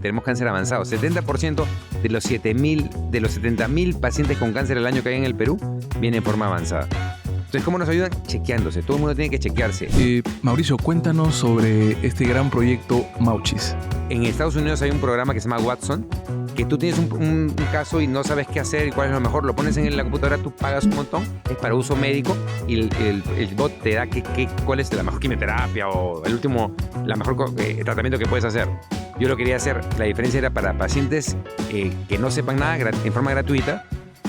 Tenemos cáncer avanzado. 70% de los 70,000 pacientes con cáncer al año que hay en el Perú viene en forma avanzada. Entonces, ¿cómo nos ayudan? Chequeándose. Todo el mundo tiene que chequearse. Mauricio, cuéntanos sobre este gran proyecto Mauchis. En Estados Unidos hay un programa que se llama Watson, que tú tienes un caso y no sabes qué hacer y cuál es lo mejor. Lo pones en la computadora, tú pagas un montón, es para uso médico y el bot te da cuál es la mejor quimioterapia o la mejor tratamiento que puedes hacer. Yo lo quería hacer, la diferencia era para pacientes que no sepan nada en forma gratuita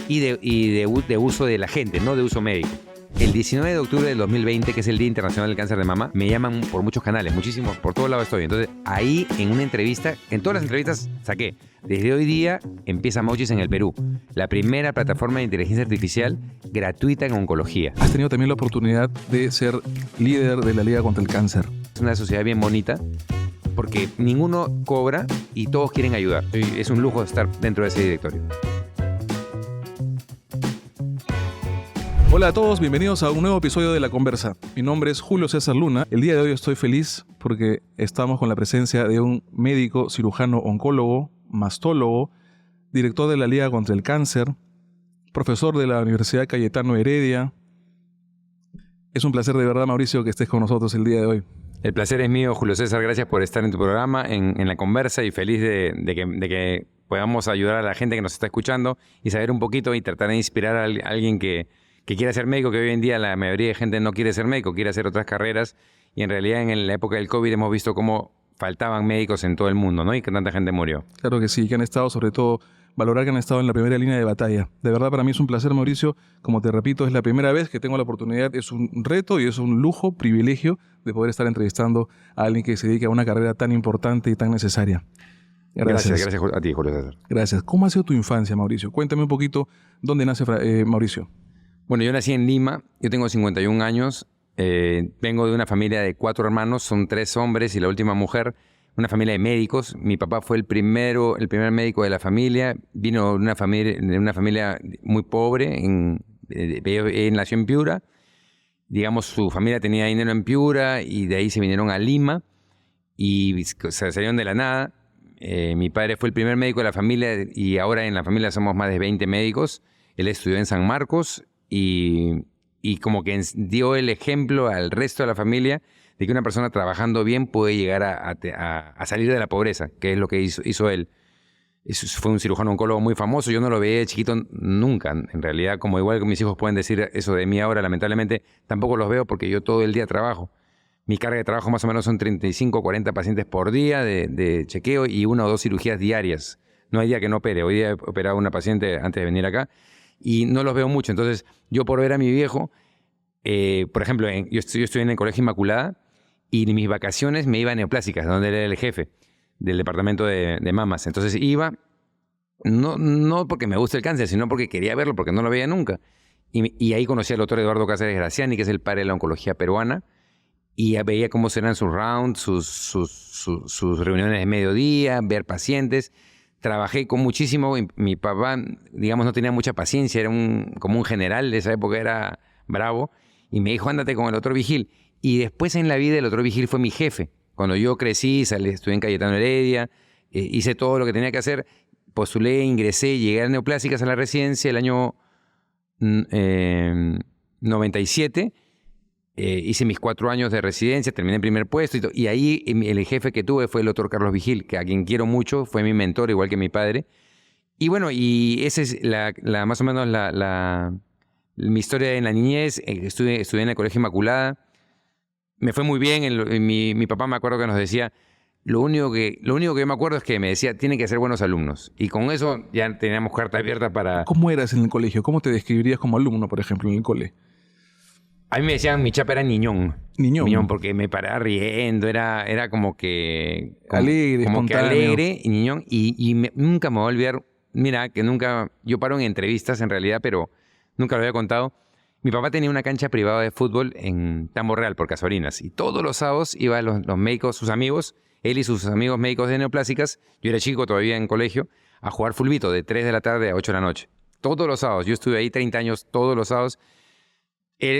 y de uso de la gente, no de uso médico. El 19 de octubre del 2020, que es el Día Internacional del Cáncer de Mama, me llaman por muchos canales, muchísimos, por todos lados estoy. Entonces, ahí en una entrevista, en todas las entrevistas saqué, desde hoy día empieza Mauchis en el Perú, la primera plataforma de inteligencia artificial gratuita en oncología. Has tenido también la oportunidad de ser líder de la Liga contra el Cáncer. Es una sociedad bien bonita, porque ninguno cobra y todos quieren ayudar. Es un lujo estar dentro de ese directorio. Hola a todos, bienvenidos a un nuevo episodio de La Conversa. Mi nombre es Julio César Luna. El día de hoy estoy feliz porque estamos con la presencia de un médico, cirujano, oncólogo, mastólogo, director de la Liga contra el Cáncer, profesor de la Universidad Cayetano Heredia. Es un placer de verdad, Mauricio, que estés con nosotros el día de hoy. El placer es mío, Julio César. Gracias por estar en tu programa, en La Conversa, y feliz de que podamos ayudar a la gente que nos está escuchando y saber un poquito y tratar de inspirar a alguien que quiera ser médico, que hoy en día la mayoría de gente no quiere ser médico, quiere hacer otras carreras. Y en realidad en la época del COVID hemos visto cómo faltaban médicos en todo el mundo, ¿no? Y que tanta gente murió. Claro que sí, que han estado, sobre todo, valorar que han estado en la primera línea de batalla. De verdad, para mí es un placer, Mauricio. Como te repito, es la primera vez que tengo la oportunidad. Es un reto y es un lujo, privilegio de poder estar entrevistando a alguien que se dedique a una carrera tan importante y tan necesaria. Gracias a ti, Julio César. Gracias. ¿Cómo ha sido tu infancia, Mauricio? Cuéntame un poquito dónde nace Mauricio. Bueno, yo nací en Lima. Yo tengo 51 años. Vengo de una familia de 4 hermanos. Son 3 hombres y la última mujer. Una familia de médicos. Mi papá fue el primer médico de la familia. Vino de una familia muy pobre. Él nació en Piura. Digamos, su familia tenía dinero en Piura y de ahí se vinieron a Lima y se salieron de la nada. Mi padre fue el primer médico de la familia y ahora en la familia somos más de 20 médicos. Él estudió en San Marcos y como que dio el ejemplo al resto de la familia de que una persona trabajando bien puede llegar a salir de la pobreza, que es lo que hizo él. Fue un cirujano oncólogo muy famoso. Yo no lo veía de chiquito nunca. En realidad, como igual que mis hijos pueden decir eso de mí ahora, lamentablemente tampoco los veo porque yo todo el día trabajo. Mi carga de trabajo más o menos son 35 o 40 pacientes por día de chequeo y 1 o 2 cirugías diarias. No hay día que no opere. Hoy día he operado a una paciente antes de venir acá y no los veo mucho. Entonces, yo por ver a mi viejo, por ejemplo, yo estudié en el Colegio Inmaculada y en mis vacaciones me iba a Neoplásicas, donde él era el jefe del departamento de mamas. Entonces iba, no porque me gusta el cáncer, sino porque quería verlo, porque no lo veía nunca. Y ahí conocí al doctor Eduardo Cáceres Graciani, que es el padre de la oncología peruana, y veía cómo serán sus rounds, sus reuniones de mediodía, ver pacientes. Trabajé con muchísimo. Mi papá, digamos, no tenía mucha paciencia, era como un general de esa época, era bravo, y me dijo, ándate con el doctor Vigil. Y después en la vida el doctor Vigil fue mi jefe. Cuando yo crecí, estudié en Cayetano Heredia, hice todo lo que tenía que hacer, postulé, ingresé, llegué a Neoplásicas a la residencia el año 97, hice mis 4 años de residencia, terminé en primer puesto y ahí el jefe que tuve fue el doctor Carlos Vigil, a quien quiero mucho, fue mi mentor igual que mi padre. Y bueno, y esa es más o menos mi historia en la niñez. Estudié en el Colegio Inmaculada. Me fue muy bien. Mi papá me acuerdo que nos decía, lo único que yo me acuerdo es que me decía, tienen que ser buenos alumnos. Y con eso ya teníamos carta abierta para... ¿Cómo eras en el colegio? ¿Cómo te describirías como alumno, por ejemplo, en el cole? A mí me decían, mi chapa era niñón. Niñón. Porque me paraba riendo, era como que... Alegre, como que espontáneo. Alegre y niñón. Nunca me voy a olvidar, mira, que nunca... Yo paro en entrevistas en realidad, pero nunca lo había contado. Mi papá tenía una cancha privada de fútbol en Tambo Real, por Casuarinas. Y todos los sábados iban los médicos, sus amigos, él y sus amigos médicos de Neoplásicas, yo era chico todavía en colegio, a jugar fulbito de 3 de la tarde a 8 de la noche. Todos los sábados. Yo estuve ahí 30 años, todos los sábados.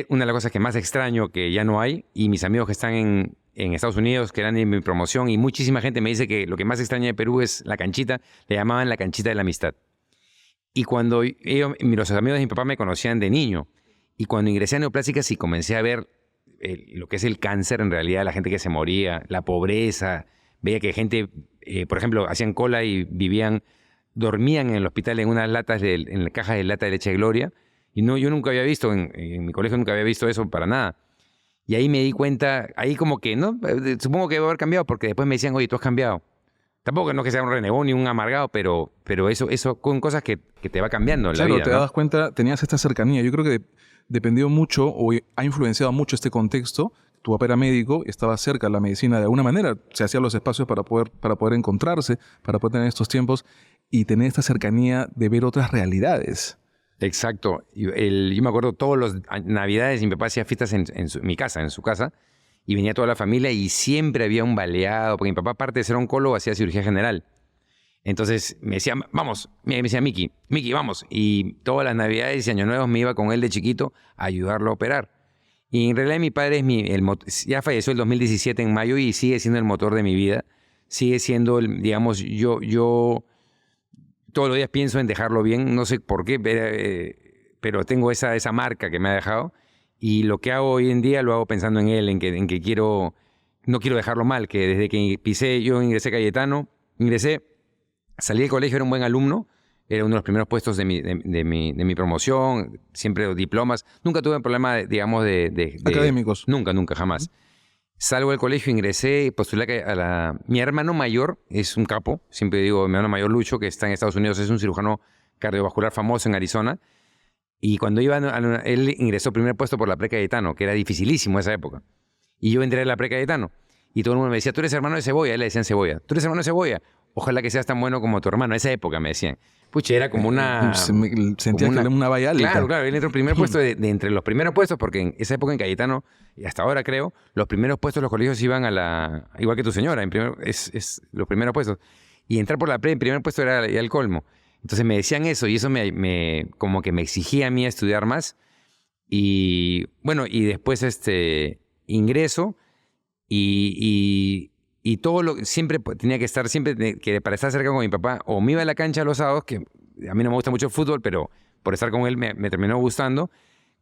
Una de las cosas que más extraño que ya no hay, y mis amigos que están en Estados Unidos, que eran en mi promoción, y muchísima gente me dice que lo que más extraña de Perú es la canchita, le llamaban la canchita de la amistad. Y cuando los amigos de mi papá me conocían de niño, y cuando ingresé a Neoplásicas y comencé a ver lo que es el cáncer en realidad, la gente que se moría, la pobreza, veía que gente, por ejemplo, hacían cola y dormían en el hospital en unas latas, en la caja de lata de leche de Gloria, y no, yo nunca había visto, en mi colegio nunca había visto eso para nada. Y ahí me di cuenta, ahí como que, ¿no? Supongo que debe haber cambiado, porque después me decían, oye, tú has cambiado. Tampoco no que sea un renegón ni un amargado, pero eso con cosas que te va cambiando en la vida. Claro, te dabas cuenta, tenías esta cercanía. Yo creo que dependió mucho o ha influenciado mucho este contexto. Tu papá era médico, estaba cerca de la medicina de alguna manera, se hacían los espacios para poder encontrarse, para poder tener estos tiempos y tener esta cercanía de ver otras realidades. Exacto. Yo me acuerdo todas las navidades mi papá hacía fiestas en su casa, y venía toda la familia y siempre había un baleado, porque mi papá, aparte de ser oncólogo, hacía cirugía general. Entonces me decía, vamos, me decía, Miki, vamos. Y todas las navidades y años nuevos me iba con él de chiquito a ayudarlo a operar. Y en realidad mi padre ya falleció el 2017 en mayo y sigue siendo el motor de mi vida. Sigue siendo, digamos, yo todos los días pienso en dejarlo bien, no sé por qué, pero tengo esa marca que me ha dejado. Y lo que hago hoy en día lo hago pensando en él, en que no quiero dejarlo mal, que desde que yo ingresé a Cayetano, salí del colegio, era un buen alumno, era uno de los primeros puestos de mi promoción, siempre diplomas. Nunca tuve un problema, digamos, académicos. Nunca, jamás. Salgo del colegio, ingresé, postulé mi hermano mayor es un capo, siempre digo, mi hermano mayor Lucho, que está en Estados Unidos, es un cirujano cardiovascular famoso en Arizona. Y cuando él ingresó primer puesto por la Pre-Cayetano, que era dificilísimo esa época. Y yo entré a la Pre-Cayetano. Y todo el mundo me decía, tú eres hermano de Cebolla. A él le decían Cebolla. Tú eres hermano de Cebolla. Ojalá que seas tan bueno como tu hermano. Esa época me decían. Pucha, era como una... Sentía que era una valla alta. Claro. Él entró primer puesto de entre los primeros puestos, porque en esa época en Cayetano, y hasta ahora creo, los primeros puestos de los colegios iban igual que tu señora, es los primeros puestos. Y entrar por la Pre en primer puesto era ya el colmo. Entonces me decían eso y eso como que me exigía a mí estudiar más. Y bueno, y después ingreso y todo siempre tenía que estar, que para estar cerca con mi papá, o me iba a la cancha los sábados, que a mí no me gusta mucho el fútbol, pero por estar con él me terminó gustando.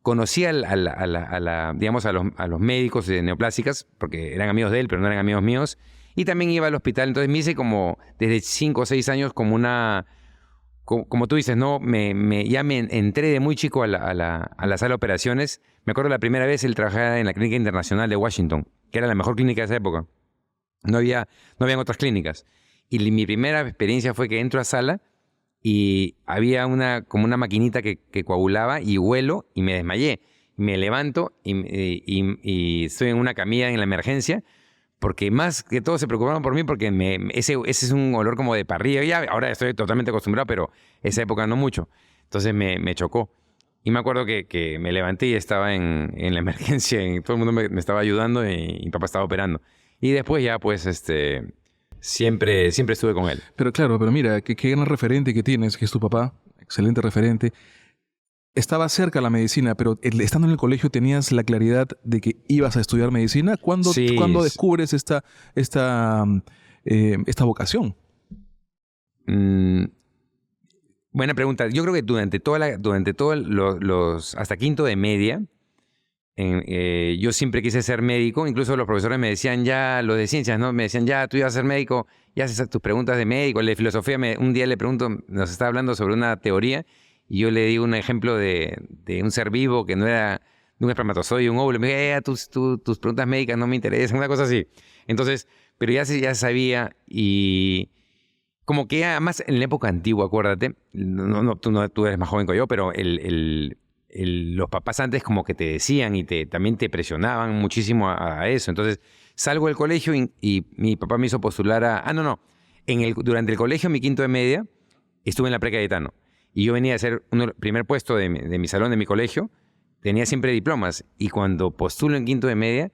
Conocí digamos, a los médicos de Neoplásicas, porque eran amigos de él, pero no eran amigos míos. Y también iba al hospital, entonces me hice como desde 5 o 6 años como como tú dices, ¿no? Ya me entré de muy chico a la sala de operaciones. Me acuerdo la primera vez él trabajaba en la Clínica Internacional de Washington, que era la mejor clínica de esa época. No habían otras clínicas. Y mi primera experiencia fue que entro a sala y había como una maquinita que coagulaba y huelo y me desmayé. Me levanto y estoy en una camilla en la emergencia, porque más que todo se preocuparon por mí porque ese es un olor como de parrilla. Ya, ahora estoy totalmente acostumbrado, pero esa época no mucho. Entonces me chocó. Y me acuerdo que me levanté y estaba en la emergencia y todo el mundo me estaba ayudando y mi papá estaba operando. Y después ya pues siempre estuve con él. Pero claro, mira, qué gran referente que tienes, que es tu papá, excelente referente. Estaba cerca la medicina, pero estando en el colegio tenías la claridad de que ibas a estudiar medicina. ¿Cuándo descubres esta vocación? Buena pregunta. Yo creo que durante hasta quinto de media, yo siempre quise ser médico. Incluso los profesores me decían ya, los de ciencias, ¿no? Me decían ya, tú ibas a ser médico, ya haces tus preguntas de médico. El de filosofía, un día le pregunto, nos estaba hablando sobre una teoría. Y yo le di un ejemplo de un ser vivo que no era de un espermatozoide, un óvulo. Me dije, tus preguntas médicas no me interesan, una cosa así. Entonces, pero ya sabía y como que además en la época antigua, acuérdate, tú eres más joven que yo, pero los papás antes como que te decían y también te presionaban muchísimo a eso. Entonces, salgo del colegio y mi papá me hizo postular durante el colegio, mi quinto de media, estuve en la Pre-Cayetano. Y yo venía a ser el primer puesto de mi salón, de mi colegio. Tenía siempre diplomas. Y cuando postulo en quinto de media,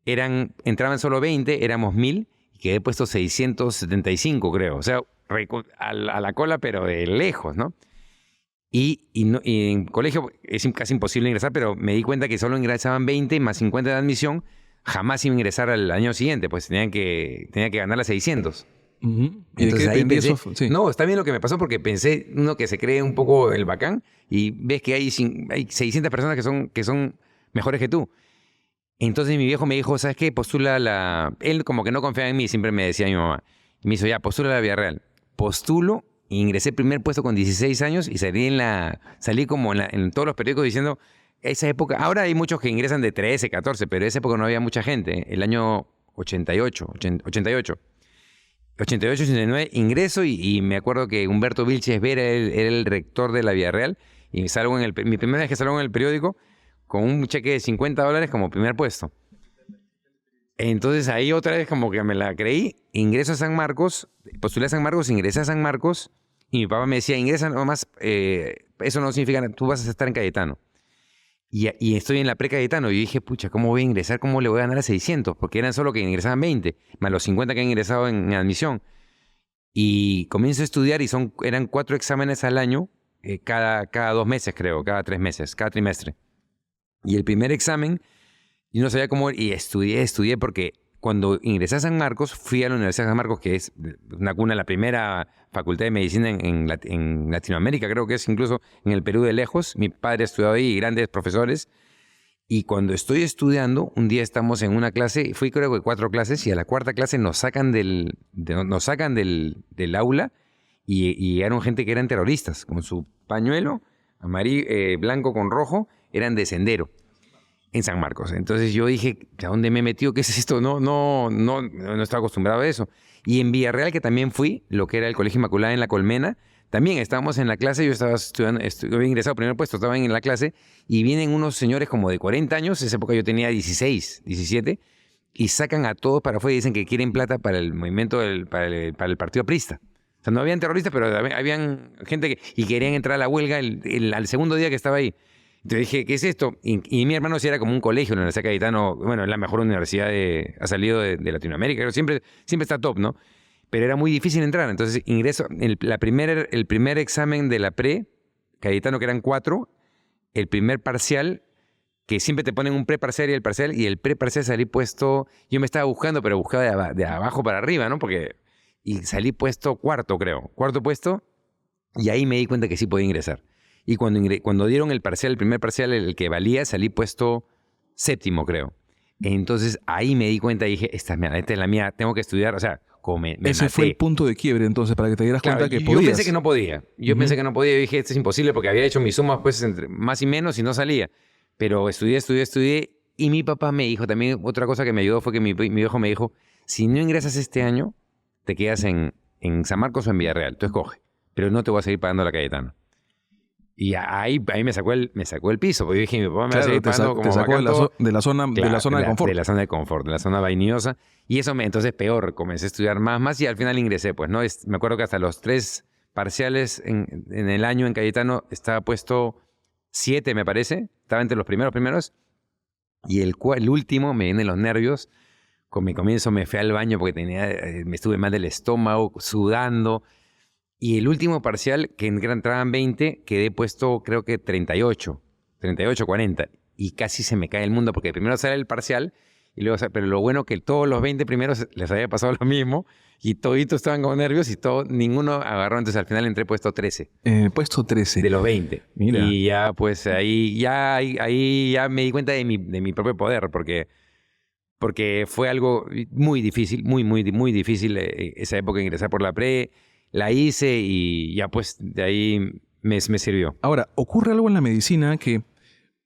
entraban solo 20, éramos 1000. Y quedé puesto 675, creo. O sea, a la cola, pero de lejos, ¿no? Y en colegio es casi imposible ingresar, pero me di cuenta que solo ingresaban 20 más 50 de admisión. Jamás iba a ingresar al año siguiente, pues tenía que ganar las 600. Ujú. ¿Y de Entonces qué ahí dependía pensé, eso? Sí. no, está bien lo que me pasó porque pensé, uno que se cree un poco el bacán y ves que hay 600 personas que son mejores que tú. Entonces mi viejo me dijo, ¿sabes qué? Postula Él como que no confiaba en mí, siempre me decía mi mamá. Y me hizo, ya, postula la Villarreal. Postulo, e ingresé primer puesto con 16 años y salí como en todos los periódicos diciendo, esa época, ahora hay muchos que ingresan de 13, 14, pero en esa época no había mucha gente. El año 88, 88. 88, 89, ingreso y me acuerdo que Humberto Vilches Vera era el rector de la Villarreal y salgo mi primera vez que salgo en el periódico con un cheque de $50 como primer puesto. Entonces ahí otra vez como que me la creí, ingreso a San Marcos, postulé a San Marcos, ingresé a San Marcos y mi papá me decía, ingresa nomás, eso no significa, tú vas a estar en Cayetano. Y estoy en la pre-Cayetano y yo dije, pucha, ¿cómo voy a ingresar? ¿Cómo le voy a ganar a 600? Porque eran solo que ingresaban 20, más los 50 que han ingresado en admisión. Y comienzo a estudiar y eran 4 exámenes al año, cada 2 meses creo, cada 3 meses, cada trimestre. Y el primer examen, yo no sabía cómo, y estudié porque cuando ingresé a San Marcos, fui a la Universidad de San Marcos, que es una cuna, la primera facultad de medicina en Latinoamérica, creo que es incluso en el Perú de lejos. Mi padre estudió ahí, grandes profesores. Y cuando estoy estudiando, un día estamos en una clase, fui creo que 4 clases, y a la cuarta clase nos sacan del aula y eran gente que eran terroristas, con su pañuelo blanco con rojo, eran de sendero en San Marcos. Entonces yo dije, ¿a dónde me he metido? ¿Qué es esto? No estaba acostumbrado a eso. Y en Villarreal, que también fui, lo que era el Colegio Inmaculada en La Colmena, también estábamos en la clase, yo estaba estudiando, había ingresado primer puesto, estaba en la clase, y vienen unos señores como de 40 años, en esa época yo tenía 16, 17, y sacan a todos para afuera y dicen que quieren plata para el movimiento, para el partido aprista. O sea, no habían terroristas, pero habían gente y querían entrar a la huelga al segundo día que estaba ahí. Entonces dije, ¿qué es esto? Y mi hermano sí era como un colegio, la Universidad Cayetano, bueno, es la mejor universidad ha salido de Latinoamérica, pero siempre está top, ¿no? Pero era muy difícil entrar, entonces ingreso, el primer examen de la Cayetano, que eran 4, el primer parcial, que siempre te ponen un preparcial y el preparcial salí puesto, yo me estaba buscando, pero buscaba de abajo para arriba, ¿no? Y salí puesto cuarto puesto, y ahí me di cuenta que sí podía ingresar. Y cuando dieron el primer parcial, el que valía, salí puesto 7º, creo. Entonces ahí me di cuenta y dije, esta es la mía, tengo que estudiar, o sea, me Ese maté. fue el punto de quiebre, entonces, para que te dieras cuenta que podías. Yo pensé que no podía. Yo dije, esto es imposible porque había hecho mis sumas pues entre más y menos y no salía. Pero estudié. Y mi papá me dijo, también otra cosa que me ayudó fue que mi viejo me dijo, si no ingresas este año, te quedas en San Marcos o en Villarreal, tú escoge. Pero no te voy a seguir pagando la Cayetano. Y ahí me sacó el piso, porque yo dije, mi papá me va a seguir pagando como te sacó de la zona de confort. De la zona de confort, de la zona vainiosa. Y eso entonces peor, comencé a estudiar más y al final ingresé, pues, ¿no? Me acuerdo que hasta los 3 parciales en el año en Cayetano estaba puesto 7, me parece. Estaba entre los primeros. Y el último, me vienen los nervios. Con mi comienzo me fui al baño porque me estuve mal del estómago, sudando. Y el último parcial, que entraban 20, quedé puesto creo que 38, 40. Y casi se me cae el mundo porque primero sale el parcial, pero lo bueno que todos los 20 primeros les había pasado lo mismo y toditos estaban con nervios y ninguno agarró. Entonces al final entré puesto 13. Puesto 13. De los 20. Mira. Y ya pues ahí ya me di cuenta de mi propio poder porque fue algo muy difícil, muy, muy, muy difícil esa época ingresar por la pre. La hice y ya pues de ahí me sirvió. Ahora, ocurre algo en la medicina que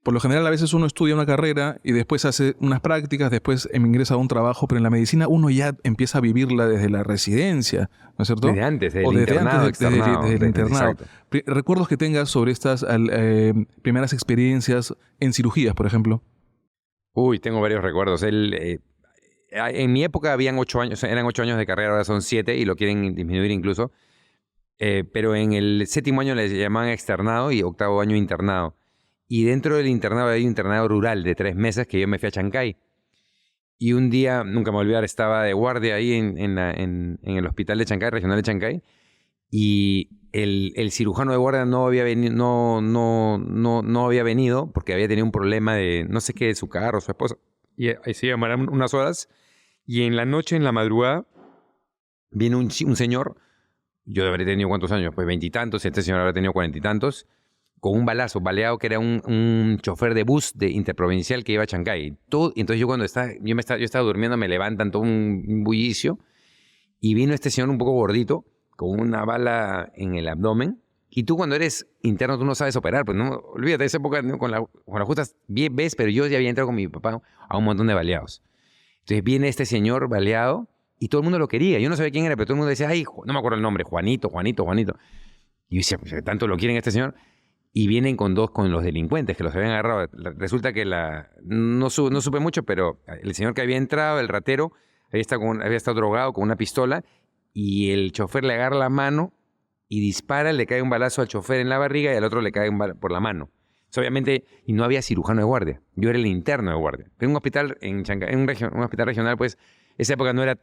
por lo general a veces uno estudia una carrera y después hace unas prácticas, después ingresa a un trabajo, pero en la medicina uno ya empieza a vivirla desde la residencia, ¿no es cierto? Desde antes, desde el internado. Desde el internado. Exacto. ¿Recuerdos que tengas sobre estas primeras experiencias en cirugías, por ejemplo? Uy, tengo varios recuerdos. En mi época eran 8 años de carrera, ahora son 7 y lo quieren disminuir incluso. Pero en el 7º año les llamaban externado y 8º año internado. Y dentro del internado hay un internado rural de 3 meses que yo me fui a Chancay. Y un día, nunca me voy a olvidar, estaba de guardia ahí en el hospital de Chancay, regional de Chancay. Y el cirujano de guardia no había venido, no había venido porque había tenido un problema de no sé qué, de su carro, su esposa. Y ahí se llamaron unas horas. Y en la noche, en la madrugada, viene un señor, yo debería tenido ¿cuántos años? Pues 20 y tantos, este señor habrá tenido 40 y tantos, con un balazo, baleado, que era un chofer de bus de interprovincial que iba a Chancay. Y entonces yo cuando yo estaba durmiendo, me levantan todo un bullicio, y vino este señor un poco gordito, con una bala en el abdomen. Y tú cuando eres interno, tú no sabes operar. Pues no, olvídate, de esa época ¿no? con las justas ves, pero yo ya había entrado con mi papá a un montón de baleados. Entonces viene este señor baleado y todo el mundo lo quería. Yo no sabía quién era, pero todo el mundo decía, ay, no me acuerdo el nombre, Juanito. Y yo decía, pues, tanto lo quieren a este señor. Y vienen con los delincuentes que los habían agarrado. Resulta que no supe mucho, pero el señor que había entrado, el ratero, había estado drogado con una pistola y el chofer le agarra la mano y dispara, le cae un balazo al chofer en la barriga y al otro le cae por la mano. Entonces, obviamente, y no había cirujano de guardia. Yo era el interno de guardia. En un hospital en Chancay, un hospital regional, pues, esa época no era...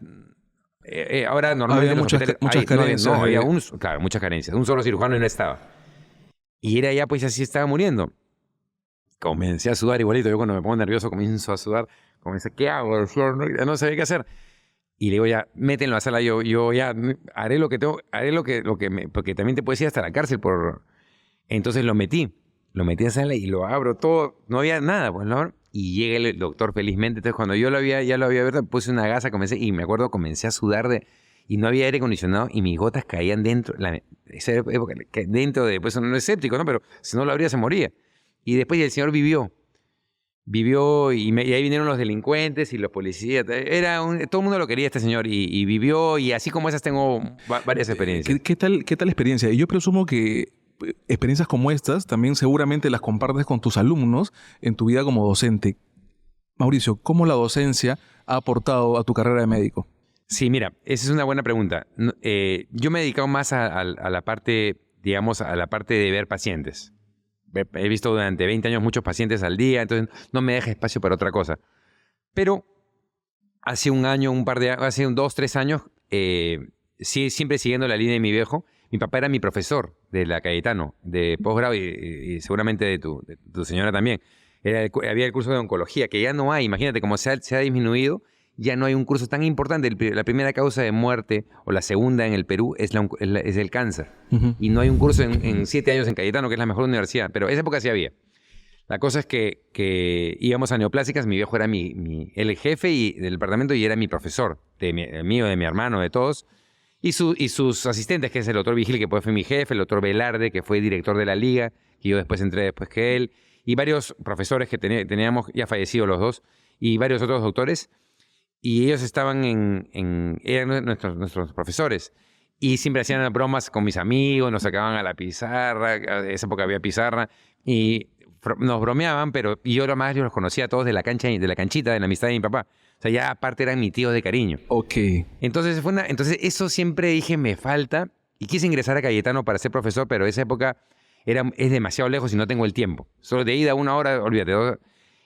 ahora normalmente había muchas carencias. Había claro, muchas carencias. Un solo cirujano y no estaba. Y era ya, pues, así estaba muriendo. Comencé a sudar igualito. Yo cuando me pongo nervioso comienzo a sudar. Comencé, ¿qué hago? Ya no sabía qué hacer. Y le digo, ya, métenlo a la sala. Yo ya haré lo que tengo, porque también te puedes ir hasta la cárcel por... Entonces lo metí a la sala y lo abro todo. No había nada, pues, ¿no? Y llega el doctor felizmente. Entonces cuando ya lo había abierto, puse una gasa, comencé a sudar y no había aire acondicionado y mis gotas caían dentro. Esa época, dentro de, pues no es escéptico, ¿no? Pero si no lo abría se moría. Y después el señor vivió y ahí vinieron los delincuentes y los policías. Todo el mundo lo quería este señor y vivió, y así como esas tengo varias experiencias. ¿Qué tal experiencia? Y yo presumo que experiencias como estas también seguramente las compartes con tus alumnos en tu vida como docente. Mauricio, ¿cómo la docencia ha aportado a tu carrera de médico? Sí, mira, esa es una buena pregunta. Yo me he dedicado más a la parte, digamos, a la parte de ver pacientes. He visto durante 20 años muchos pacientes al día, entonces no me deja espacio para otra cosa. Pero hace un año, hace 2, 3 años, sí, siempre siguiendo la línea de mi viejo, mi papá era mi profesor de la Cayetano, de posgrado y seguramente de tu señora también. Había el curso de oncología, que ya no hay, imagínate, como se ha disminuido, ya no hay un curso tan importante. La primera causa de muerte, o la segunda en el Perú, es el cáncer. Uh-huh. Y no hay un curso en 7 años en Cayetano, que es la mejor universidad, pero esa época sí había. La cosa es que íbamos a neoplásicas, mi viejo era el jefe del departamento y era mi profesor, mío, de mi hermano, de todos, y sus asistentes, que es el doctor Vigil, que fue mi jefe, el doctor Velarde, que fue director de la liga, que yo después entré después que él, y varios profesores que teníamos, ya fallecidos los dos, y varios otros doctores. Y ellos estaban eran nuestros profesores. Y siempre hacían bromas con mis amigos, nos sacaban a la pizarra, en esa época había pizarra, y nos bromeaban, y yo más los conocía a todos de la canchita, de la amistad de mi papá. O sea, ya aparte eran mis tíos de cariño. Ok. Entonces, eso siempre dije, me falta, y quise ingresar a Cayetano para ser profesor, pero esa época es demasiado lejos y no tengo el tiempo. Solo de ida 1 hora, olvídate.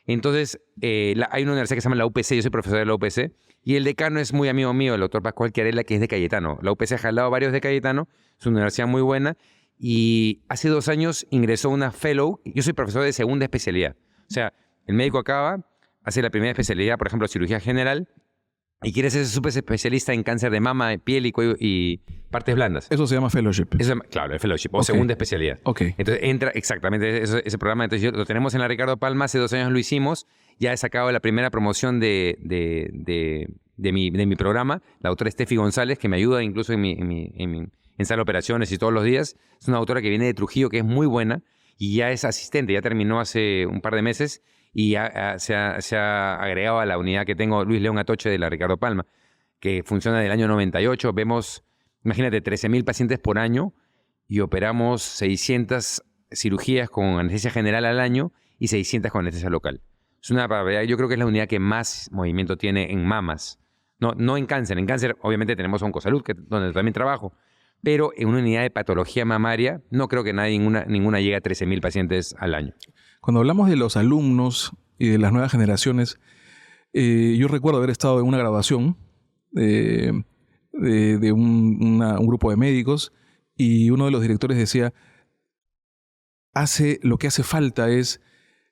Entonces, hay una universidad que se llama la UPC, yo soy profesor de la UPC, y el decano es muy amigo mío, el doctor Pascual Chiarella, que es de Cayetano. La UPC ha jalado varios de Cayetano, es una universidad muy buena, y hace 2 años ingresó una fellow. Yo soy profesor de segunda especialidad. O sea, el médico acaba, hace la primera especialidad, por ejemplo, cirugía general, y quiere ser súper especialista en cáncer de mama, piel y cuello y partes blandas. Eso se llama fellowship. Claro, el fellowship, o segunda especialidad. Okay. Entonces entra exactamente ese programa. Entonces lo tenemos en la Ricardo Palma, hace 2 años lo hicimos. Ya he sacado la primera promoción de mi programa, la doctora Steffi González, que me ayuda incluso en sala de operaciones y todos los días. Es una doctora que viene de Trujillo, que es muy buena, y ya es asistente, ya terminó hace un par de meses, y se ha agregado a la unidad que tengo, Luis León Atoche, de la Ricardo Palma, que funciona del año 98. Vemos, imagínate, 13,000 pacientes por año y operamos 600 cirugías con anestesia general al año y 600 con anestesia local. Es una barbaridad. Yo creo que es la unidad que más movimiento tiene en mamas. No en cáncer. En cáncer, obviamente, tenemos Oncosalud, donde también trabajo. Pero en una unidad de patología mamaria, no creo que ninguna llegue a 13,000 pacientes al año. Cuando hablamos de los alumnos y de las nuevas generaciones, yo recuerdo haber estado en una graduación de un grupo de médicos, y uno de los directores decía, lo que hace falta es,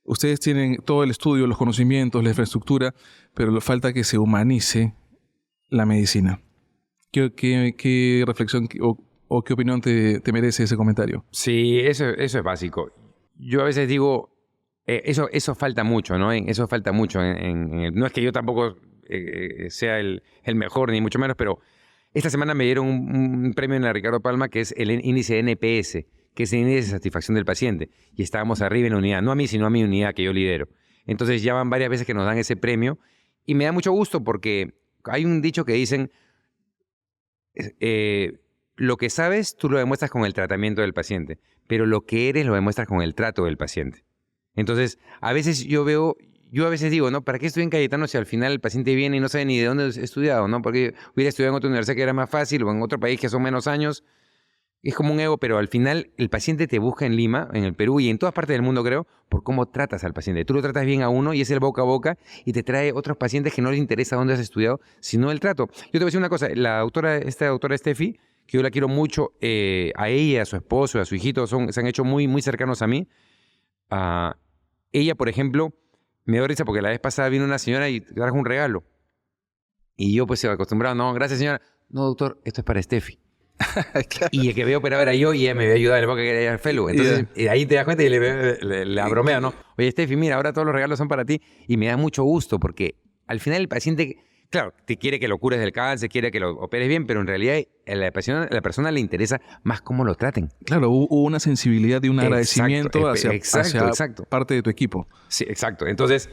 ustedes tienen todo el estudio, los conocimientos, la infraestructura, pero le falta que se humanice la medicina. ¿Qué reflexión o qué opinión te merece ese comentario? Sí, eso es básico. Yo a veces digo, eso falta mucho, ¿no? Eso falta mucho. No es que yo tampoco sea el mejor, ni mucho menos, pero esta semana me dieron un premio en la Ricardo Palma, que es el índice NPS, que es el índice de satisfacción del paciente. Y estábamos arriba en la unidad, no a mí, sino a mi unidad que yo lidero. Entonces ya van varias veces que nos dan ese premio y me da mucho gusto porque hay un dicho que dicen, lo que sabes tú lo demuestras con el tratamiento del paciente, pero lo que eres lo demuestras con el trato del paciente. Entonces, a veces yo a veces digo, ¿no? ¿Para qué estoy en Cayetano si al final el paciente viene y no sabe ni de dónde he estudiado, ¿no? Porque hubiera estudiado en otra universidad que era más fácil o en otro país que son menos años. Es como un ego, pero al final el paciente te busca en Lima, en el Perú y en todas partes del mundo, creo, por cómo tratas al paciente. Tú lo tratas bien a uno y es el boca a boca y te trae otros pacientes que no les interesa dónde has estudiado, sino el trato. Yo te voy a decir una cosa, esta doctora Steffi, que yo la quiero mucho, a ella, a su esposo, a su hijito, se han hecho muy, muy cercanos a mí. Ella, por ejemplo, me dio risa porque la vez pasada vino una señora y trajo un regalo. Y yo pues acostumbrado, no, gracias señora. No, doctor, esto es para Steffi. Claro. Y el que había operado era yo y ella me había ayudado en la época que era el fellow. Entonces, ahí te das cuenta y le bromea, ¿no? Oye, Steffi, mira, ahora todos los regalos son para ti. Y me da mucho gusto porque al final el paciente, claro, te quiere que lo cures del cáncer, quiere que lo operes bien, pero en realidad a la persona le interesa más cómo lo traten. Claro, hubo una sensibilidad y un agradecimiento hacia exacto. parte de tu equipo. Sí, exacto. Entonces,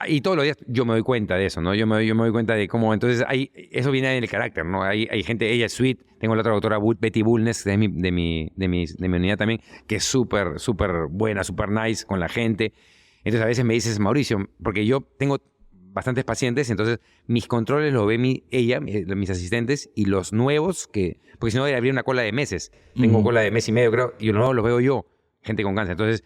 y todos los días yo me doy cuenta de eso, ¿no? Yo me doy cuenta de cómo... Entonces, eso viene en el carácter, ¿no? Hay gente, ella es sweet. Tengo la otra doctora, Betty Bulnes, que es de mi unidad también, que es súper, súper buena, súper nice con la gente. Entonces, a veces me dices, Mauricio, porque yo tengo bastantes pacientes, entonces mis controles los ve ella, mis asistentes, y los nuevos, porque si no, habría una cola de meses. Tengo cola de mes y medio, creo, y los nuevos los veo yo, gente con cáncer. Entonces...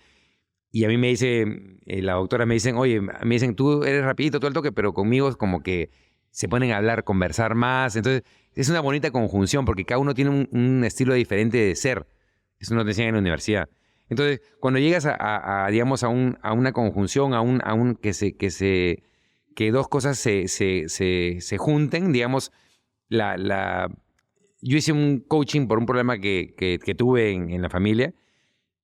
Y a mí me dice, la doctora me dicen, oye, me dicen, tú eres rapidito todo el toque, pero conmigo es como que se ponen a hablar, conversar más. Entonces, es una bonita conjunción porque cada uno tiene un estilo diferente de ser. Eso no te enseñan en la universidad. Entonces, cuando llegas digamos, a una conjunción, que dos cosas se junten, digamos, yo hice un coaching por un problema que tuve en la familia.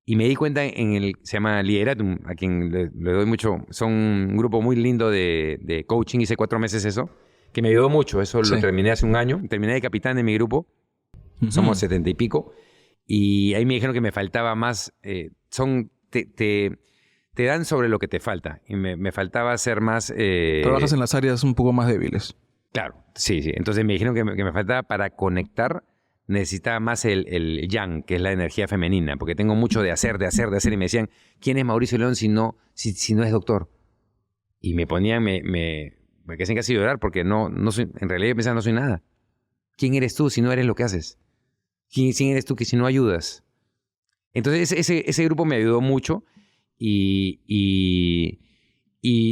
Y me di cuenta se llama Lideratum, a quien le doy mucho. Son un grupo muy lindo de coaching. Hice 4 meses eso, que me ayudó mucho. Eso lo terminé hace un año. Terminé de capitán de mi grupo. Somos 70 y pico. Y ahí me dijeron que me faltaba más. Te dan sobre lo que te falta. Y me faltaba ser más... Trabajas en las áreas un poco más débiles. Claro, sí. Entonces me dijeron que me faltaba para conectar. Necesitaba más el yang, que es la energía femenina, porque tengo mucho de hacer, y me decían, ¿quién es Mauricio León si no es doctor? Y me ponían, me hacían casi llorar, porque no soy, en realidad yo pensaba, no soy nada. ¿Quién eres tú si no eres lo que haces? ¿Quién eres tú que si no ayudas? Entonces ese grupo me ayudó mucho y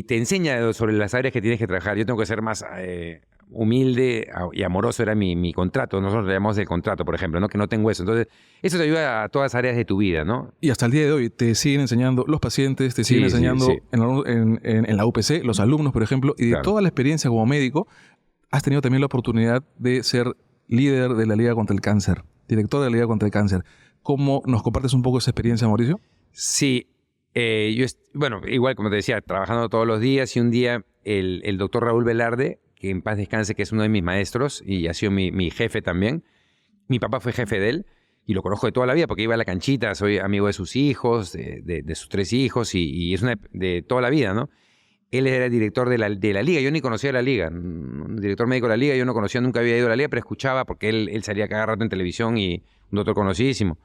te enseña sobre las áreas que tienes que trabajar. Yo tengo que ser más... humilde y amoroso era mi contrato. Nosotros le llamamos el contrato, por ejemplo, ¿no? Que no tengo eso. Entonces, eso te ayuda a todas las áreas de tu vida, ¿no? Y hasta el día de hoy te siguen enseñando los pacientes, te siguen enseñando sí. En la UPC, los alumnos, por ejemplo, y de toda la experiencia como médico, has tenido también la oportunidad de ser líder de la Liga contra el Cáncer, director de la Liga contra el Cáncer. ¿Cómo nos compartes un poco esa experiencia, Mauricio? Sí. Bueno, igual como te decía, trabajando todos los días, y un día el doctor Raúl Velarde, que en paz descanse, que es uno de mis maestros y ha sido mi jefe también. Mi papá fue jefe de él y lo conozco de toda la vida porque iba a la canchita, soy amigo de sus hijos, de sus 3 hijos y es de toda la vida, ¿no? Él era el director de la liga, yo ni conocía la liga, un director médico de la liga, yo no conocía, nunca había ido a la liga, pero escuchaba porque él salía cada rato en televisión y un doctor conocidísimo.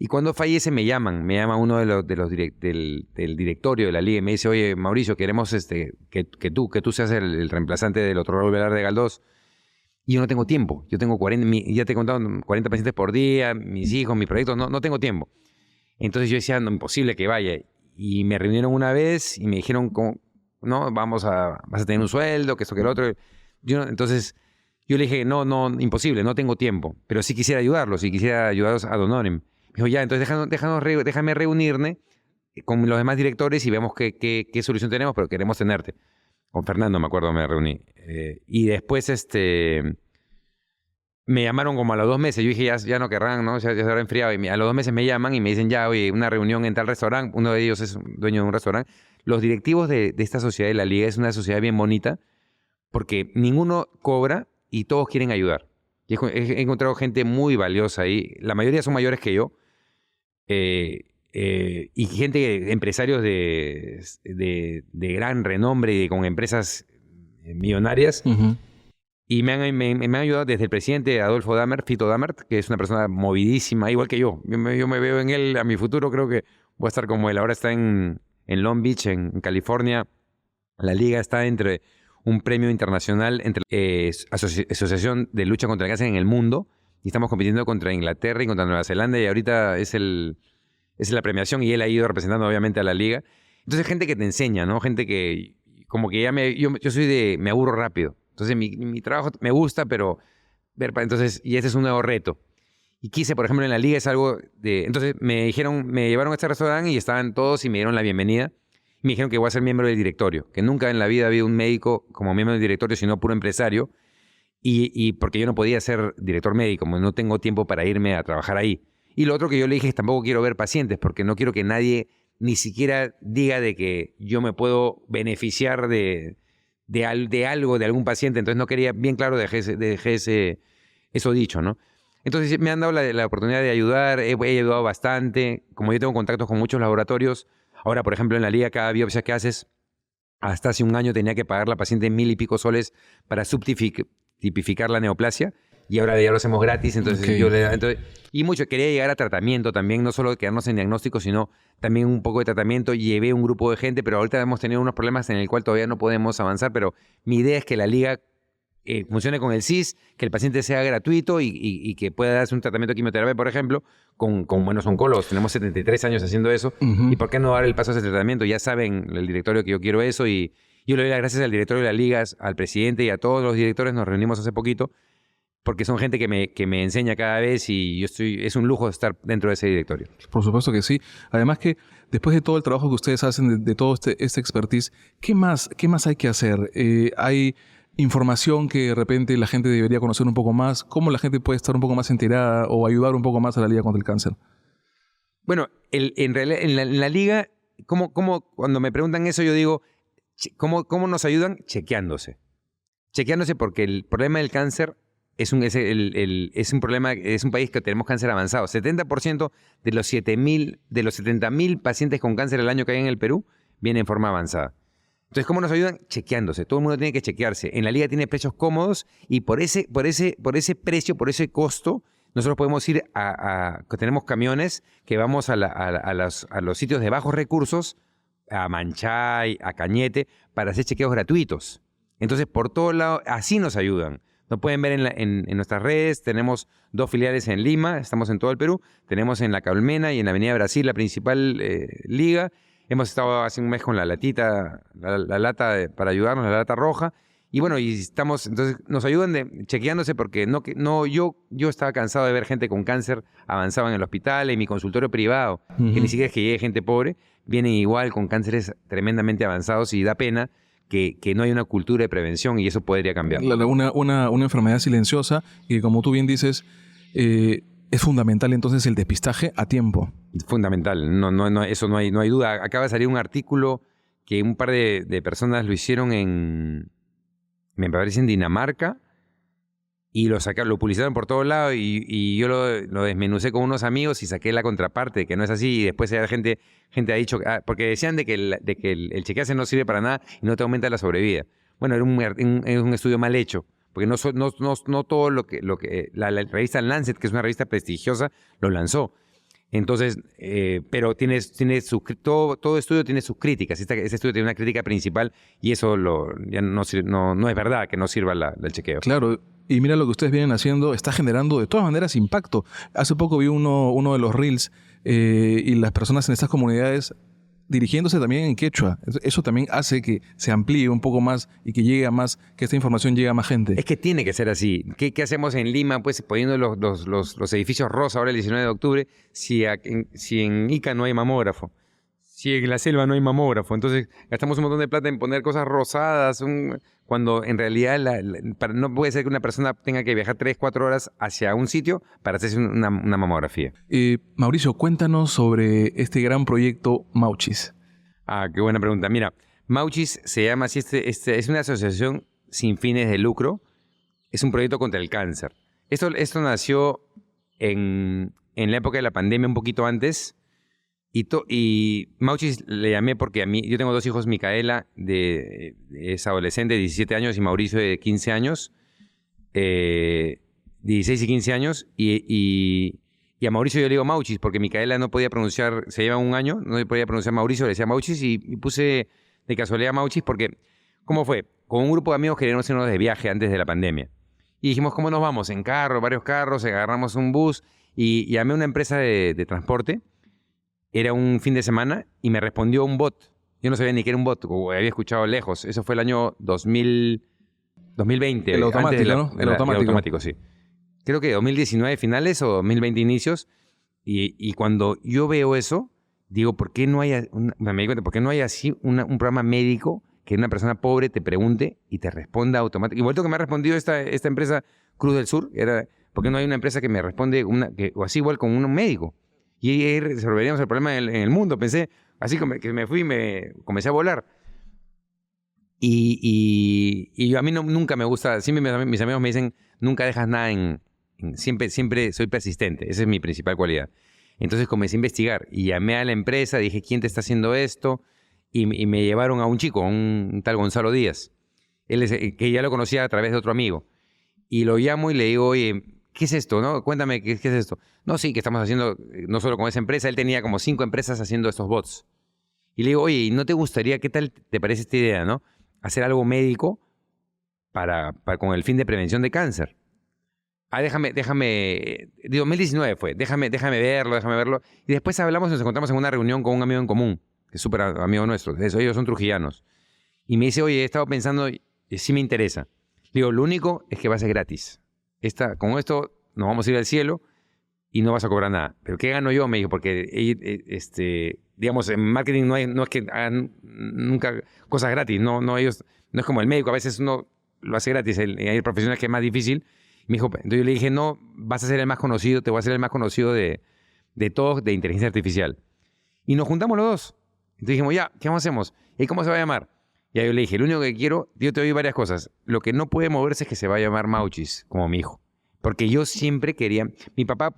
Y cuando fallece me llama uno del directorio de la liga y me dice, oye, Mauricio, queremos que tú seas el reemplazante del otro Raúl Velarde de Galdós. Y yo no tengo tiempo. Yo tengo 40, ya te he contado, 40 pacientes por día, mis hijos, mis proyectos, no tengo tiempo. Entonces yo decía, no, imposible que vaya. Y me reunieron una vez y me dijeron, no, vas a tener un sueldo, que esto, que lo otro. Entonces, Yo le dije, no, imposible, no tengo tiempo, pero sí quisiera ayudarlos, y quisiera ayudarlos ad honorem. Me dijo, ya, entonces déjame reunirme con los demás directores y vemos qué solución tenemos, pero queremos tenerte. Con Fernando, me acuerdo, me reuní. Y después me llamaron como a los 2 meses. Yo dije, ya no querrán, ¿no? Ya se habrá enfriado. Y a los 2 meses me llaman y me dicen, ya, oye, una reunión en tal restaurante. Uno de ellos es dueño de un restaurante. Los directivos de esta sociedad de la Liga es una sociedad bien bonita porque ninguno cobra y todos quieren ayudar. Y he encontrado gente muy valiosa ahí. La mayoría son mayores que yo. Y empresarios de gran renombre y con empresas millonarias. Uh-huh. Y me han ayudado desde el presidente Adolfo Dammert, Fito Dammert, que es una persona movidísima, igual que yo. Yo me veo en él, a mi futuro creo que voy a estar como él. Ahora está en Long Beach, en California. La Liga está entre un premio internacional entre Asociación de Lucha contra el Cáncer en el mundo. Y estamos compitiendo contra Inglaterra y contra Nueva Zelanda. Y ahorita es la premiación y él ha ido representando obviamente a la Liga. Entonces gente que te enseña, ¿no? Gente que como que ya yo soy me aburro rápido. Entonces mi trabajo me gusta, pero entonces, y ese es un nuevo reto. Y quise, por ejemplo, en la Liga es algo de... Entonces me llevaron a este restaurante y estaban todos y me dieron la bienvenida. Y me dijeron que voy a ser miembro del directorio, que nunca en la vida había un médico como miembro del directorio, sino puro empresario. Y porque yo no podía ser director médico, no tengo tiempo para irme a trabajar ahí. Y lo otro que yo le dije es tampoco quiero ver pacientes, porque no quiero que nadie ni siquiera diga de que yo me puedo beneficiar de algo, de algún paciente. Entonces no quería, bien claro, dejé eso dicho, ¿no? Entonces me han dado la oportunidad de ayudar, he ayudado bastante. Como yo tengo contactos con muchos laboratorios, ahora, por ejemplo, en la Liga, cada biopsia que haces, hasta hace un año tenía que pagar la paciente 1,000 y pico soles para subtipificar la neoplasia. Y ahora ya lo hacemos gratis, entonces Okay. y mucho, quería llegar a tratamiento también, no solo quedarnos en diagnóstico, sino también un poco de tratamiento. Llevé un grupo de gente, pero ahorita hemos tenido unos problemas en el cual todavía no podemos avanzar, pero mi idea es que la Liga funcione con el CIS, que el paciente sea gratuito y que pueda darse un tratamiento de quimioterapia, por ejemplo, con buenos oncólogos. Tenemos 73 años haciendo eso. Uh-huh. ¿Y por qué no dar el paso a ese tratamiento? Ya saben el directorio que yo quiero eso y yo le doy las gracias al directorio de la Liga, al presidente y a todos los directores. Nos reunimos hace poquito porque son gente que me enseña cada vez y es un lujo estar dentro de ese directorio. Por supuesto que sí. Además que después de todo el trabajo que ustedes hacen, de todo este expertise, ¿qué más hay que hacer? ¿Hay información que de repente la gente debería conocer un poco más? ¿Cómo la gente puede estar un poco más enterada o ayudar un poco más a la Liga contra el Cáncer? Bueno, en realidad en la Liga, cuando me preguntan eso, yo digo, ¿cómo nos ayudan? Chequeándose. Chequeándose porque el problema del cáncer es un problema, es un país que tenemos cáncer avanzado. 70% de los 70,000 pacientes con cáncer al año que hay en el Perú vienen en forma avanzada. Entonces, ¿cómo nos ayudan? Chequeándose. Todo el mundo tiene que chequearse. En la Liga tiene precios cómodos y por ese precio, por ese costo, nosotros podemos ir tenemos camiones que vamos a los sitios de bajos recursos, a Manchay, a Cañete, para hacer chequeos gratuitos. Entonces, por todos lados, así nos ayudan. Nos pueden ver en nuestras redes. Tenemos 2 filiales en Lima, estamos en todo el Perú. Tenemos en La Colmena y en Avenida Brasil, la principal liga. Hemos estado hace un mes con la latita, la lata para ayudarnos, la lata roja. Y bueno, entonces nos ayudan chequeándose porque yo estaba cansado de ver gente con cáncer avanzado en el hospital, en mi consultorio privado, Uh-huh. que ni siquiera es que llegue gente pobre, vienen igual con cánceres tremendamente avanzados y da pena que no hay una cultura de prevención y eso podría cambiar. Una enfermedad silenciosa y como tú bien dices, es fundamental entonces el depistaje a tiempo. Fundamental, eso no hay duda. Acaba de salir un artículo que un par de personas lo hicieron me parece en Dinamarca, y lo publicaron por todos lados y yo lo desmenucé con unos amigos y saqué la contraparte, que no es así, y después gente ha dicho, porque decían de que el chequearse no sirve para nada y no te aumenta la sobrevida. Bueno, era un estudio mal hecho, porque no todo lo que la revista Lancet, que es una revista prestigiosa, lo lanzó. Entonces, pero todo estudio tiene sus críticas. Este estudio tiene una crítica principal y eso ya no es verdad que no sirva el chequeo. Claro, y mira lo que ustedes vienen haciendo, está generando de todas maneras impacto. Hace poco vi uno de los reels y las personas en estas comunidades dirigiéndose también en quechua. Eso también hace que se amplíe un poco más y que llegue a más, que esta información llegue a más gente. Es que tiene que ser así. ¿Qué hacemos en Lima, pues, poniendo los edificios rosa ahora el 19 de octubre, si en Ica no hay mamógrafo? Si en la selva no hay mamógrafo. Entonces, gastamos un montón de plata en poner cosas rosadas, cuando en realidad no puede ser que una persona tenga que viajar 3, 4 horas hacia un sitio para hacerse una mamografía. Mauricio, cuéntanos sobre este gran proyecto Mauchis. Ah, qué buena pregunta. Mira, Mauchis se llama así, es una asociación sin fines de lucro. Es un proyecto contra el cáncer. Esto nació en la época de la pandemia, un poquito antes. Y Mauchis le llamé porque yo tengo 2 hijos, Micaela es adolescente de 17 años y Mauricio de 15 años, 16 y 15 años, y a Mauricio yo le digo Mauchis porque Micaela no podía pronunciar, se lleva un año, no podía pronunciar Mauricio, le decía Mauchis y puse de casualidad Mauchis porque, ¿cómo fue? Con un grupo de amigos queríamos irnos de viaje antes de la pandemia. Y dijimos, ¿cómo nos vamos? En carro, varios carros, agarramos un bus y llamé a una empresa de transporte. Era un fin de semana y me respondió un bot. Yo no sabía ni qué era un bot, o había escuchado lejos. Eso fue el año 2020. El automático, ¿no? El automático, sí. Creo que 2019 finales o 2020 inicios. Y cuando yo veo eso, digo, ¿por qué no hay me di cuenta, ¿por qué no hay así un programa médico que una persona pobre te pregunte y te responda automáticamente? Y vuelto que me ha respondido esta empresa Cruz del Sur, ¿por qué no hay una empresa que me responde o así igual con un médico? Y ahí resolveríamos el problema en el mundo. Pensé, así que me fui y me comencé a volar. Y a mí nunca me gusta, siempre mis amigos me dicen, nunca dejas nada siempre soy persistente. Esa es mi principal cualidad. Entonces comencé a investigar y llamé a la empresa, dije, ¿quién te está haciendo esto? Y me llevaron a un chico, un tal Gonzalo Díaz. Que ya lo conocía a través de otro amigo. Y lo llamo y le digo, oye, ¿qué es esto? ¿No? Cuéntame, ¿qué es esto? No, sí, que estamos haciendo, no solo con esa empresa, él tenía como 5 empresas haciendo estos bots. Y le digo, oye, ¿y no te gustaría, qué tal te parece esta idea, no? Hacer algo médico con el fin de prevención de cáncer. Ah, déjame, 2019 fue, déjame verlo. Y después nos encontramos en una reunión con un amigo en común, que es súper amigo nuestro, ellos son trujillanos. Y me dice, oye, he estado pensando, sí me interesa. Le digo, lo único es que va a ser gratis. Con esto nos vamos a ir al cielo y no vas a cobrar nada. ¿Pero qué gano yo? Me dijo, porque digamos, en marketing no es que hagan nunca cosas gratis. No es como el médico, a veces uno lo hace gratis, hay profesionales que es más difícil. Me dijo, entonces yo le dije, no, vas a ser el más conocido, te voy a ser el más conocido de todos de inteligencia artificial. Y nos juntamos los dos. Entonces dijimos, ya, ¿qué hacemos? ¿Y cómo se va a llamar? Y ahí yo le dije, lo único que quiero, yo te doy varias cosas. Lo que no puede moverse es que se va a llamar Mauchis, como mi hijo. Porque yo siempre quería... Mi papá,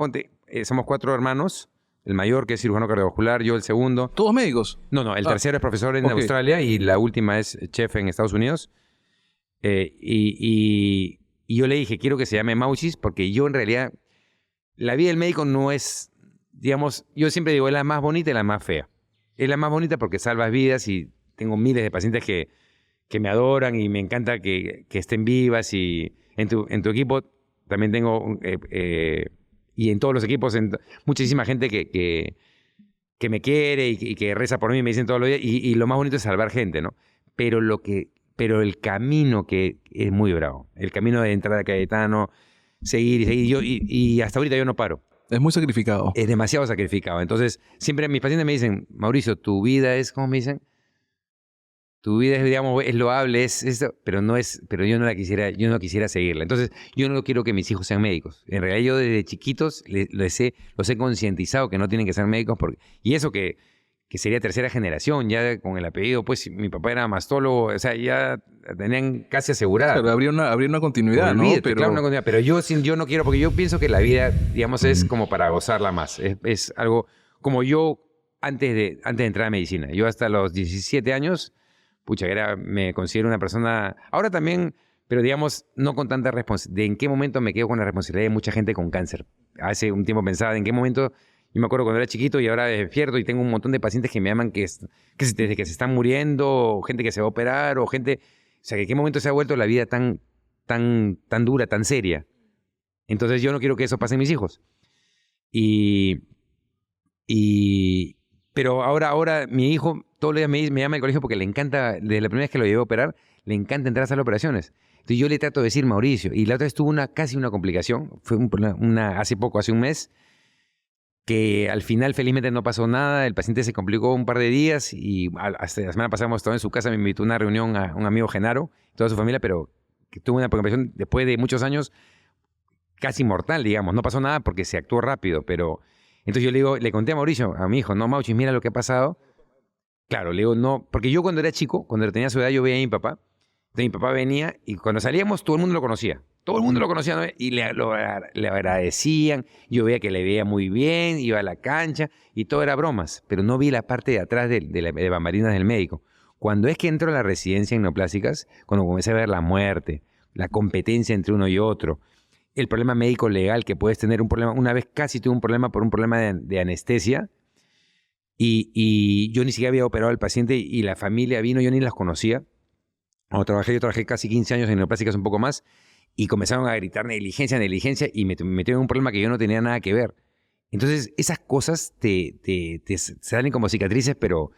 somos 4 hermanos. El mayor, que es cirujano cardiovascular, yo el segundo. ¿Todos médicos? No, el tercero es profesor en Australia y la última es chef en Estados Unidos. Y yo le dije, quiero que se llame Mauchis porque yo en realidad... La vida del médico no es... Digamos, yo siempre digo, es la más bonita y la más fea. Es la más bonita porque salvas vidas y tengo miles de pacientes que me adoran y me encanta que estén vivas. Y en tu equipo también tengo... y en todos los equipos, muchísima gente que me quiere y que reza por mí, me dicen todos los días. Y lo más bonito es salvar gente, ¿no? Pero el camino que es muy bravo. El camino de entrada a Cayetano, seguir y seguir. Y hasta ahorita yo no paro. Es muy sacrificado. Es demasiado sacrificado. Entonces, siempre mis pacientes me dicen, Mauricio, tu vida es, ¿cómo me dicen? Tu vida es, digamos, es loable, es esto, pero yo no quisiera seguirla. Entonces, yo no quiero que mis hijos sean médicos. En realidad, yo desde chiquitos los he concientizado que no tienen que ser médicos y eso que sería tercera generación, ya con el apellido, pues mi papá era mastólogo, o sea, ya tenían casi asegurada. Pero habría una continuidad, ¿no? Claro, una continuidad. Pero yo no quiero, porque yo pienso que la vida, digamos, es como para gozarla más. Es algo como yo antes de entrar a medicina. Yo hasta los 17 años, me considero una persona, ahora también, pero digamos, no con tanta responsabilidad. ¿De en qué momento me quedo con la responsabilidad de mucha gente con cáncer? Hace un tiempo pensaba, ¿de en qué momento? Yo me acuerdo cuando era chiquito y ahora despierto y tengo un montón de pacientes que me llaman desde que se están muriendo, o gente que se va a operar, o gente... O sea, ¿en qué momento se ha vuelto la vida tan dura, tan seria? Entonces yo no quiero que eso pase en mis hijos. Y Pero ahora mi hijo todos los días me llama al colegio porque le encanta, desde la primera vez que lo llevé a operar, le encanta entrar a hacer operaciones. Entonces yo le trato de decir Mauricio, y la otra vez tuvo casi una complicación, fue hace un mes, que al final felizmente no pasó nada, el paciente se complicó un par de días y hasta la semana pasada hemos estado en su casa, me invitó a una reunión a un amigo Genaro, toda su familia, pero que tuvo una complicación después de muchos años casi mortal, digamos. No pasó nada porque se actuó rápido, pero... Entonces yo le conté a Mauricio, a mi hijo, no, Mauchi, mira lo que ha pasado. Claro, le digo, no, porque yo cuando era chico, cuando tenía su edad, yo veía a mi papá. Entonces mi papá venía y cuando salíamos todo el mundo lo conocía. Todo el mundo lo conocía, ¿no? Y le agradecían. Yo veía que le veía muy bien, iba a la cancha y todo era bromas. Pero no vi la parte de atrás de bambalinas del médico. Cuando es que entro a la residencia en neoplásicas, cuando comencé a ver la muerte, la competencia entre uno y otro, el problema médico legal que puedes tener, un problema, una vez casi tuve un problema por un problema de anestesia y yo ni siquiera había operado al paciente y la familia vino, yo ni las conocía. Yo trabajé casi 15 años en neoplásicas, un poco más, y comenzaron a gritar negligencia, negligencia, y me metieron en un problema que yo no tenía nada que ver. Entonces, esas cosas te salen como cicatrices, pero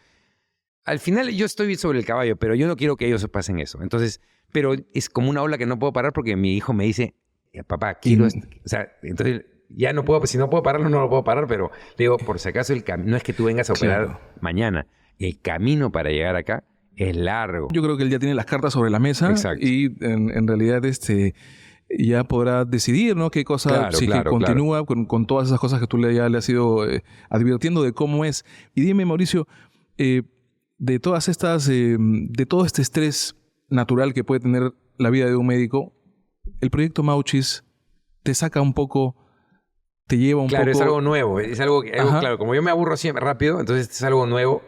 al final yo estoy sobre el caballo, pero yo no quiero que ellos pasen eso. Entonces, pero es como una ola que no puedo parar porque mi hijo me dice, papá, quiero... O sea, entonces ya no puedo, si no puedo pararlo, no lo puedo parar, pero le digo, por si acaso, no es que tú vengas a operar mañana. El camino para llegar acá es largo. Yo creo que él ya tiene las cartas sobre la mesa. Exacto. Y en realidad ya podrá decidir, ¿no? Qué cosa, que continúa con todas esas cosas que tú ya le has ido advirtiendo de cómo es. Y dime, Mauricio, de todas estas, de todo este estrés natural que puede tener la vida de un médico, el proyecto Mauchis te saca un poco, te lleva un poco... Claro, es algo nuevo. Es algo claro, como yo me aburro siempre rápido, entonces es algo nuevo.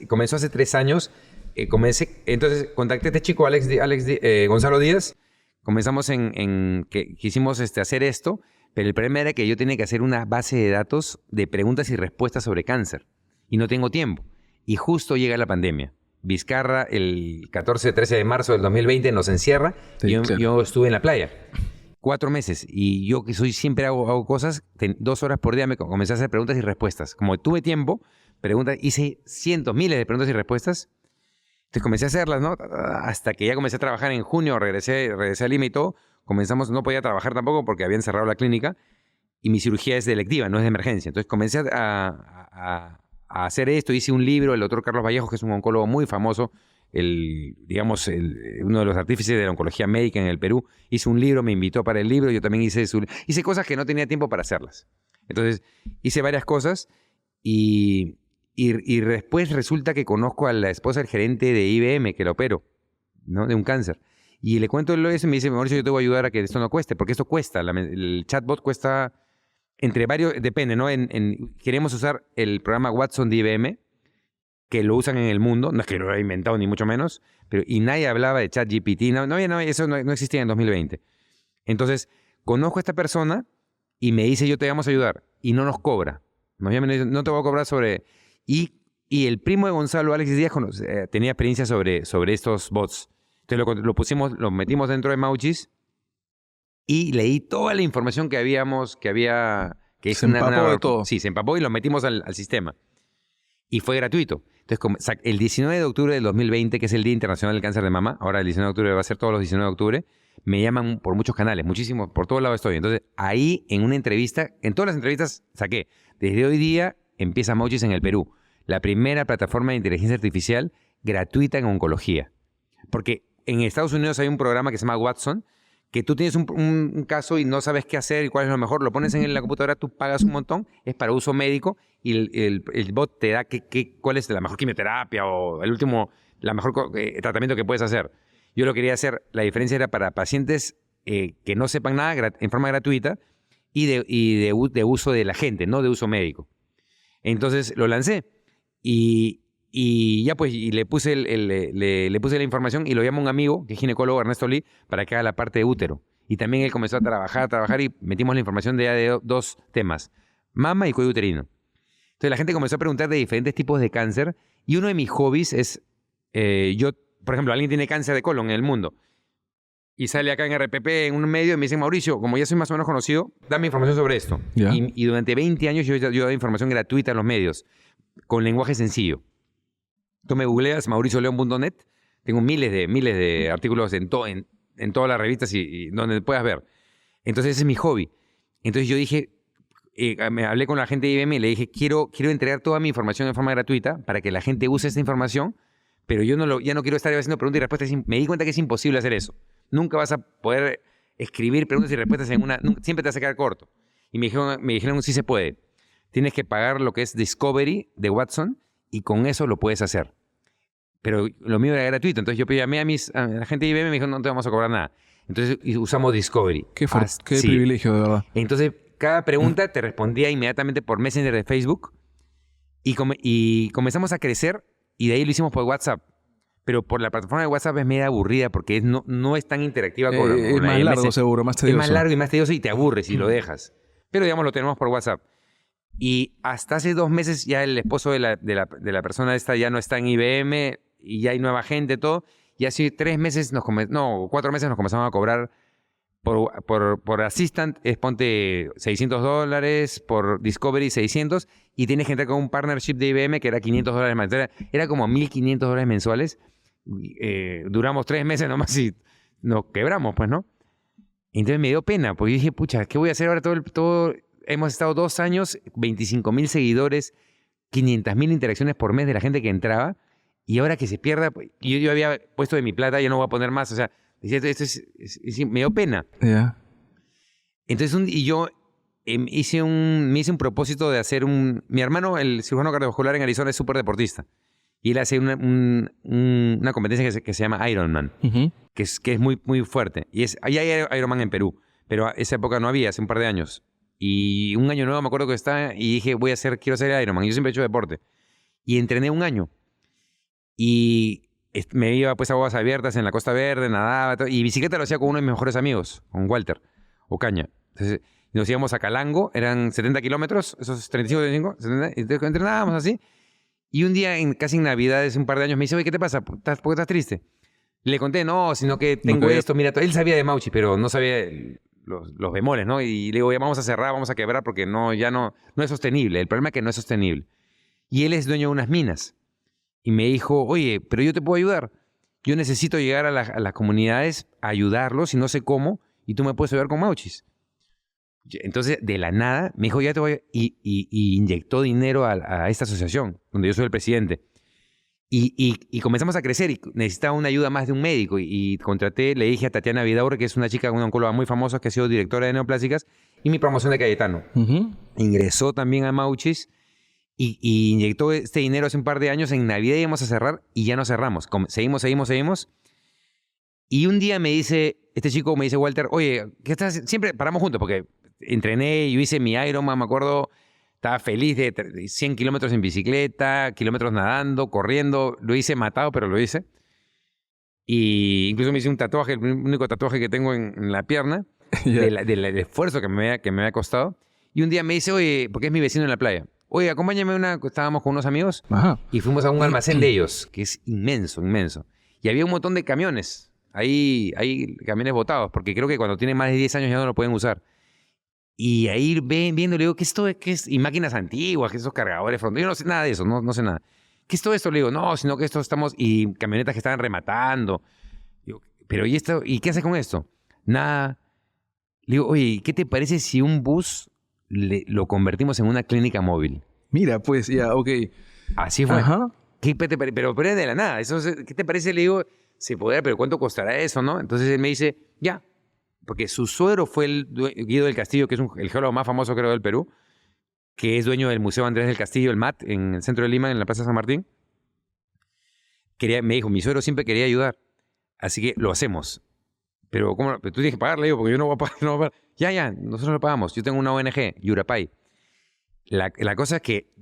Comenzó hace 3 años. Entonces contacté a este chico, Gonzalo Díaz. Comenzamos que quisimos hacer esto, pero el problema era que yo tenía que hacer una base de datos de preguntas y respuestas sobre cáncer. Y no tengo tiempo. Y justo llega la pandemia. Vizcarra, el 13 de marzo del 2020, nos encierra. Sí, yo estuve en la playa 4 meses. Y yo que siempre hago cosas, 2 horas por día me comencé a hacer preguntas y respuestas. Como tuve tiempo, hice cientos, miles de preguntas y respuestas. Entonces comencé a hacerlas, ¿no? Hasta que ya comencé a trabajar en junio, regresé a Lima y todo. No podía trabajar tampoco porque habían cerrado la clínica. Y mi cirugía es electiva, no es de emergencia. Entonces comencé a hacer esto. Hice un libro, el doctor Carlos Vallejos, que es un oncólogo muy famoso, uno de los artífices de la oncología médica en el Perú, hizo un libro, me invitó para el libro, yo también hice cosas que no tenía tiempo para hacerlas. Entonces hice varias cosas y después resulta que conozco a la esposa del gerente de IBM, que la opero, ¿no? De un cáncer. Y le cuento eso y me dice, Mauricio, yo te voy a ayudar a que esto no cueste, porque esto cuesta. El chatbot cuesta entre varios, depende, ¿no? Queremos usar el programa Watson de IBM, que lo usan en el mundo, no es que lo haya inventado ni mucho menos, y nadie hablaba de ChatGPT, eso no existía en 2020. Entonces, conozco a esta persona y me dice, yo te vamos a ayudar, y no nos cobra. No te voy a cobrar sobre... Y el primo de Gonzalo, Alex Díaz, tenía experiencia sobre estos bots. Entonces lo metimos dentro de Mauchis y leí toda la información que se empapó de todo. Sí, se empapó y lo metimos al sistema. Y fue gratuito. Entonces, el 19 de octubre del 2020, que es el Día Internacional del Cáncer de Mama, ahora el 19 de octubre va a ser todos los 19 de octubre, me llaman por muchos canales, muchísimos, por todos lados estoy. Entonces, ahí en una entrevista, en todas las entrevistas saqué, desde hoy día empieza Mauchis en el Perú, la primera plataforma de inteligencia artificial gratuita en oncología. Porque en Estados Unidos hay un programa que se llama Watson, que tú tienes un caso y no sabes qué hacer y cuál es lo mejor, lo pones en la computadora, tú pagas un montón, es para uso médico y el bot te da cuál es la mejor quimioterapia o la mejor tratamiento que puedes hacer. Yo lo quería hacer, la diferencia era para pacientes que no sepan nada en forma gratuita y de uso de la gente, no de uso médico. Entonces lo lancé y ya pues le puse le puse la información y lo llamo a un amigo que es ginecólogo, Ernesto Lee, para que haga la parte de útero. Y también él comenzó a trabajar y metimos la información de 2 temas, mama y cuello uterino. Entonces la gente comenzó a preguntar de diferentes tipos de cáncer y uno de mis hobbies es, por ejemplo, alguien tiene cáncer de colon en el mundo y sale acá en RPP en un medio y me dice, Mauricio, como ya soy más o menos conocido, dame información sobre esto. Y durante 20 años yo he dado información gratuita en los medios. con lenguaje sencillo. Tú me googleas mauricioleón.net, tengo miles de artículos en todas las revistas y donde puedas ver. Entonces ese es mi hobby. Entonces yo dije, me hablé con la gente de IBM y le dije, quiero entregar toda mi información de forma gratuita para que la gente use esta información, pero yo ya no quiero estar haciendo preguntas y respuestas. Me di cuenta que es imposible hacer eso. Nunca vas a poder escribir preguntas y respuestas siempre te vas a quedar corto. Y me dijeron, sí se puede. Tienes que pagar lo que es Discovery de Watson y con eso lo puedes hacer. Pero lo mío era gratuito. Entonces yo llamé a la gente de IBM y me dijo, no te vamos a cobrar nada. Entonces usamos Discovery. Qué privilegio, de verdad. Entonces cada pregunta te respondía inmediatamente por Messenger de Facebook y comenzamos a crecer y de ahí lo hicimos por WhatsApp. Pero por la plataforma de WhatsApp es medio aburrida porque no es tan interactiva con es la más MS. largo, seguro, más tedioso. Es más largo y más tedioso y te aburres y lo dejas. Pero digamos lo tenemos por WhatsApp. Y hasta hace 2 meses ya el esposo de la persona esta ya no está en IBM y ya hay nueva gente, todo. Y hace 4 meses nos comenzamos a cobrar por Assistant, ponte $600, por Discovery $600, y tienes que entrar con un partnership de IBM que era $500 más. Era como $1,500 mensuales. Duramos 3 meses nomás y nos quebramos, pues, ¿no? Entonces me dio pena, porque yo dije, pucha, ¿qué voy a hacer ahora todo? Hemos estado 2 años, 25,000 seguidores, 500,000 interacciones por mes de la gente que entraba, y ahora que se pierda, yo había puesto de mi plata, yo no voy a poner más, o sea, decía, me dio pena. Yeah. Entonces, yo me hice un propósito de hacer mi hermano, el cirujano cardiovascular en Arizona, es súper deportista, y él hace una competencia que se llama Ironman, que es muy, muy fuerte, y ahí hay Ironman en Perú, pero esa época no había, hace un par de años. Y un año nuevo me acuerdo que estaba y dije, quiero hacer Ironman. Yo siempre he hecho deporte. Y entrené 1 año. Y me iba pues a aguas abiertas en la Costa Verde, nadaba. Y bicicleta lo hacía con uno de mis mejores amigos, con Walter Ocaña. Entonces nos íbamos a Calango, eran 70 kilómetros, esos 35, 35, 70, y entrenábamos así. Y un día, casi en Navidades, un par de años, me dice, oye, ¿qué te pasa? ¿Por qué estás triste? Le conté, no, sino que tengo esto, mira, él sabía de Mauchi, pero no sabía los bemoles, ¿no? Y le digo, ya vamos a cerrar, vamos a quebrar porque no es sostenible. El problema es que no es sostenible. Y él es dueño de unas minas. Y me dijo, oye, pero yo te puedo ayudar. Yo necesito llegar a las comunidades a ayudarlos y no sé cómo, y tú me puedes ayudar con Mauchis. Entonces, de la nada, me dijo, ya te voy a... Y inyectó dinero a esta asociación, donde yo soy el presidente. Y comenzamos a crecer y necesitaba una ayuda más de un médico y contraté, le dije a Tatiana Vidaurre, que es una chica, una oncóloga muy famosa que ha sido directora de neoplásicas, y mi promoción de Cayetano. Ingresó también a Mauchis y inyectó este dinero hace un par de años. En Navidad íbamos a cerrar y ya no cerramos. Seguimos. Y un día este chico me dice, Walter, oye, ¿qué estás haciendo? Siempre paramos juntos porque entrené, yo hice mi Ironman, me acuerdo. Estaba feliz de 100 kilómetros en bicicleta, kilómetros nadando, corriendo. Lo hice matado, pero lo hice. Y incluso me hice un tatuaje, el único tatuaje que tengo en la pierna, del esfuerzo que me había costado. Y un día me dice, oye, porque es mi vecino en la playa, oye, acompáñame estábamos con unos amigos. Ajá. Y fuimos a un almacén de ellos, que es inmenso. Y había un montón de camiones. Hay camiones botados, porque creo que cuando tienen más de 10 años ya no lo pueden usar. Y ahí viendo, le digo, ¿qué es? Y máquinas antiguas, que esos cargadores frontales. Yo no sé nada de eso, no sé nada. ¿Qué es todo esto? Le digo, no, sino que y camionetas que estaban rematando. Digo, pero ¿y esto? ¿Y qué haces con esto? Nada. Le digo, oye, ¿qué te parece si un bus lo convertimos en una clínica móvil? Mira, pues, ya, ok. Así fue. Ajá. Pero de la nada. ¿Qué te parece? Le digo, se podrá, pero ¿cuánto costará eso, no? Entonces él me dice, ya. Porque su suegro fue Guido del Castillo, que es el geólogo más famoso, creo, del Perú, que es dueño del Museo Andrés del Castillo, el MAT, en el centro de Lima, en la Plaza San Martín. Me dijo, mi suegro siempre quería ayudar, así que lo hacemos. Pero tú tienes que pagarle, digo, porque yo no voy a pagar. Ya, nosotros lo pagamos. Yo tengo una ONG, Yurapay. La cosa es que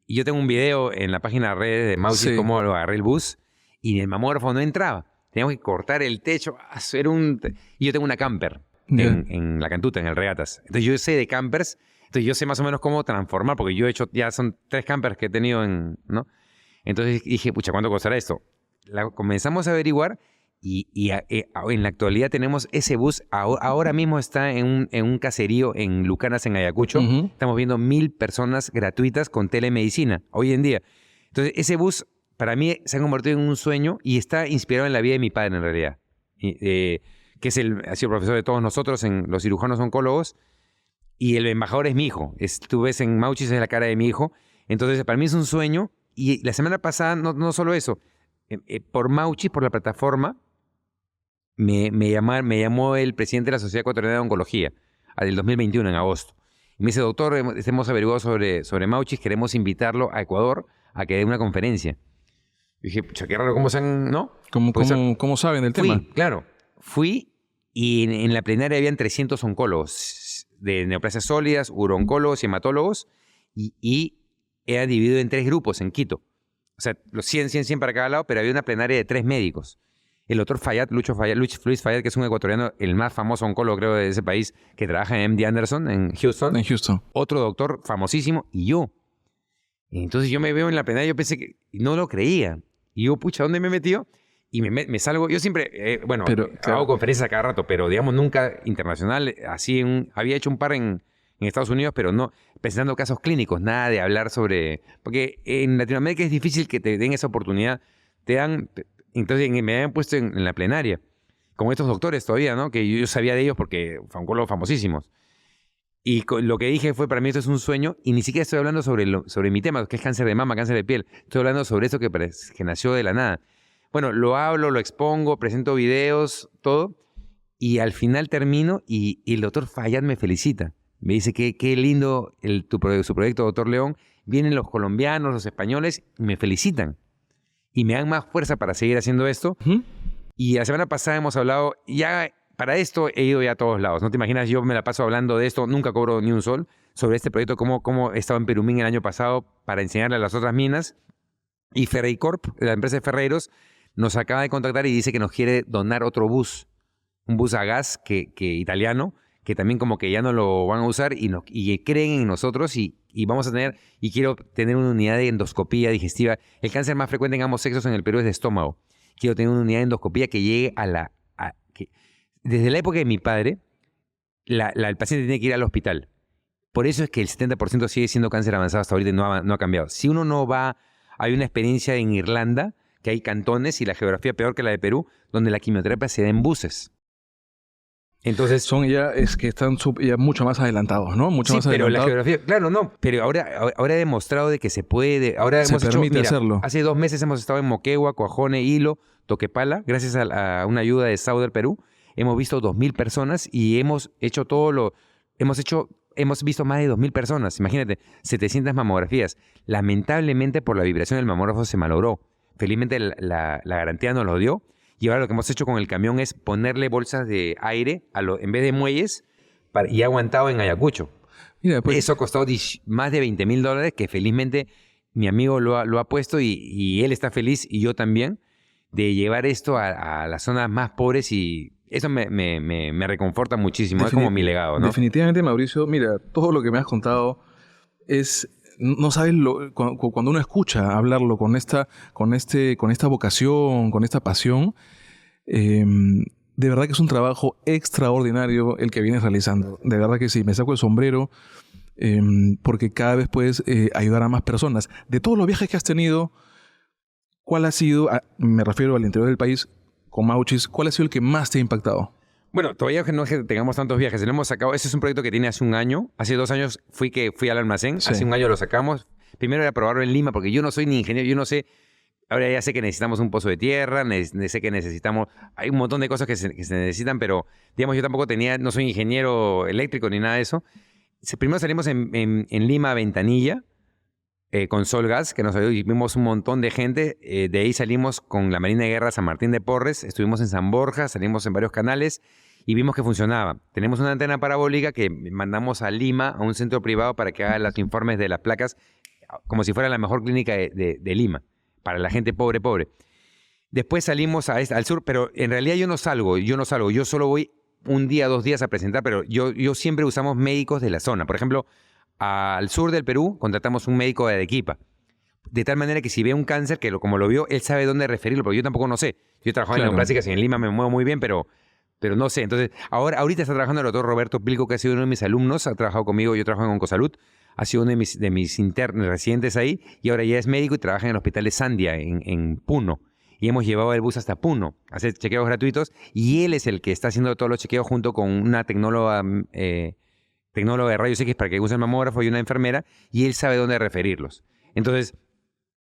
yo tengo un video en la página de redes de Mauchi, sí, cómo lo agarré el bus, y el mamógrafo no entraba. Teníamos que cortar el techo, hacer y yo tengo una camper en La Cantuta, en el Regatas. Entonces yo sé de campers, entonces yo sé más o menos cómo transformar, porque yo he hecho, ya son 3 campers que he tenido, ¿no? Entonces dije, pucha, ¿cuánto costará esto? Comenzamos a averiguar en la actualidad tenemos ese bus, ahora mismo está en un caserío en Lucanas, en Ayacucho. Estamos viendo 1,000 personas gratuitas con telemedicina hoy en día. Entonces, ese bus para mí se ha convertido en un sueño y está inspirado en la vida de mi padre en realidad, que ha sido profesor de todos nosotros, en los cirujanos oncólogos, y el embajador es mi hijo. Tú ves en Mauchis es la cara de mi hijo. Entonces, para mí es un sueño. Y la semana pasada, no solo eso, por Mauchis, por la plataforma, me llamó el presidente de la Sociedad Ecuatoriana de Oncología, del 2021, en agosto. Y me dice, doctor, hemos averiguado sobre Mauchis, queremos invitarlo a Ecuador a que dé una conferencia. Y dije, pucha, qué raro, ¿cómo saben, no? ¿Cómo saben del tema? Fui y en la plenaria habían 300 oncólogos de neoplasias sólidas, urooncólogos y hematólogos, y era dividido en 3 grupos en Quito. O sea, los 100 para cada lado, pero había una plenaria de 3 médicos. El doctor Luis Fayad, que es un ecuatoriano, el más famoso oncólogo, creo, de ese país, que trabaja en MD Anderson, en Houston. En Houston. Otro doctor famosísimo, y yo. Y entonces yo me veo en la plenaria, yo pensé que no lo creía. Y yo, pucha, ¿dónde me he metido? Y me salgo. Yo siempre, hago conferencias a cada rato, pero digamos nunca internacional. Había hecho un par en Estados Unidos, pero no presentando casos clínicos, nada de hablar sobre... Porque en Latinoamérica es difícil que te den esa oportunidad. Entonces me habían puesto en la plenaria, con estos doctores todavía, ¿no? Que yo sabía de ellos porque son oncólogos famosísimos. Y lo que dije fue, para mí esto es un sueño, y ni siquiera estoy hablando sobre mi tema, que es cáncer de mama, cáncer de piel. Estoy hablando sobre eso que nació de la nada. Bueno, lo hablo, lo expongo, presento videos, todo, y al final termino y el doctor Fayad me felicita. Me dice que qué lindo su proyecto, doctor León. Vienen los colombianos, los españoles, y me felicitan. Y me dan más fuerza para seguir haciendo esto. Y la semana pasada hemos hablado, ya para esto he ido ya a todos lados. No te imaginas, yo me la paso hablando de esto, nunca cobro ni un sol, sobre este proyecto, cómo he estado en Perumín el año pasado para enseñarle a las otras minas. Y Ferreicorp, la empresa de ferreros, nos acaba de contactar y dice que nos quiere donar otro bus, un bus a gas que italiano, que también como que ya no lo van a usar y creen en nosotros y vamos a tener, y quiero tener una unidad de endoscopía digestiva. El cáncer más frecuente en ambos sexos en el Perú es de estómago. Quiero tener una unidad de endoscopía que llegue desde la época de mi padre, el paciente tiene que ir al hospital. Por eso es que el 70% sigue siendo cáncer avanzado hasta ahorita y no ha cambiado. Si uno no va, hay una experiencia en Irlanda, que hay cantones y la geografía peor que la de Perú, donde la quimioterapia se da en buses. Entonces, están ya mucho más adelantados, ¿no? Mucho más pero adelantados. la geografía, claro, no, pero ahora he demostrado de que se puede, hacerlo. Hace 2 meses hemos estado en Moquegua, Coajone, Hilo, Toquepala, gracias a una ayuda de Sauder Perú, hemos visto 2,000 personas y hemos visto más de 2,000 personas, imagínate, 700 mamografías. Lamentablemente por la vibración del mamógrafo se malogró. Felizmente la garantía nos lo dio. Y ahora lo que hemos hecho con el camión es ponerle bolsas de aire en vez de muelles y ha aguantado en Ayacucho. Mira, pues, eso ha costado más de $20,000 que felizmente mi amigo lo ha puesto y él está feliz y yo también de llevar esto a las zonas más pobres y eso me reconforta muchísimo. Es como mi legado, ¿no? Definitivamente, Mauricio, mira, todo lo que me has contado es... No sabes, cuando uno escucha hablarlo con esta vocación, con esta pasión, de verdad que es un trabajo extraordinario el que vienes realizando. De verdad que sí, me saco el sombrero porque cada vez puedes ayudar a más personas. De todos los viajes que has tenido, ¿cuál ha sido, me refiero al interior del país, con Mauchis, cuál ha sido el que más te ha impactado? Bueno, todavía no es que tengamos tantos viajes. Lo hemos sacado. Ese es un proyecto que tiene hace un año. Hace 2 años fui al almacén. Sí. Hace un año lo sacamos. Primero era probarlo en Lima, porque yo no soy ni ingeniero. Yo no sé. Ahora ya sé que necesitamos un pozo de tierra. Sé que necesitamos... Hay un montón de cosas que se necesitan, pero digamos, yo tampoco no soy ingeniero eléctrico ni nada de eso. Primero salimos en Lima, Ventanilla, con Solgas, que nos ayudó y vimos un montón de gente. De ahí salimos con la Marina de Guerra San Martín de Porres. Estuvimos en San Borja, salimos en varios canales. Y vimos que funcionaba. Tenemos una antena parabólica que mandamos a Lima, a un centro privado, para que haga los informes de las placas, como si fuera la mejor clínica de Lima, para la gente pobre. Después salimos al sur, pero en realidad yo no salgo. Yo solo voy 1 día, 2 días a presentar, pero yo siempre usamos médicos de la zona. Por ejemplo, al sur del Perú contratamos un médico de Arequipa, de tal manera que si ve un cáncer, como lo vio, él sabe dónde referirlo, porque yo tampoco no sé. Yo he trabajado en neoplásicas y en Lima me muevo muy bien, pero no sé. Entonces, ahorita está trabajando el doctor Roberto Pilco, que ha sido uno de mis alumnos, ha trabajado conmigo, yo trabajo en Oncosalud, ha sido uno de mis internos residentes ahí, y ahora ya es médico y trabaja en el hospital de Sandia, en Puno. Y hemos llevado el bus hasta Puno a hacer chequeos gratuitos, y él es el que está haciendo todos los chequeos junto con una tecnóloga de rayos X para que use el mamógrafo y una enfermera, y él sabe dónde referirlos. Entonces,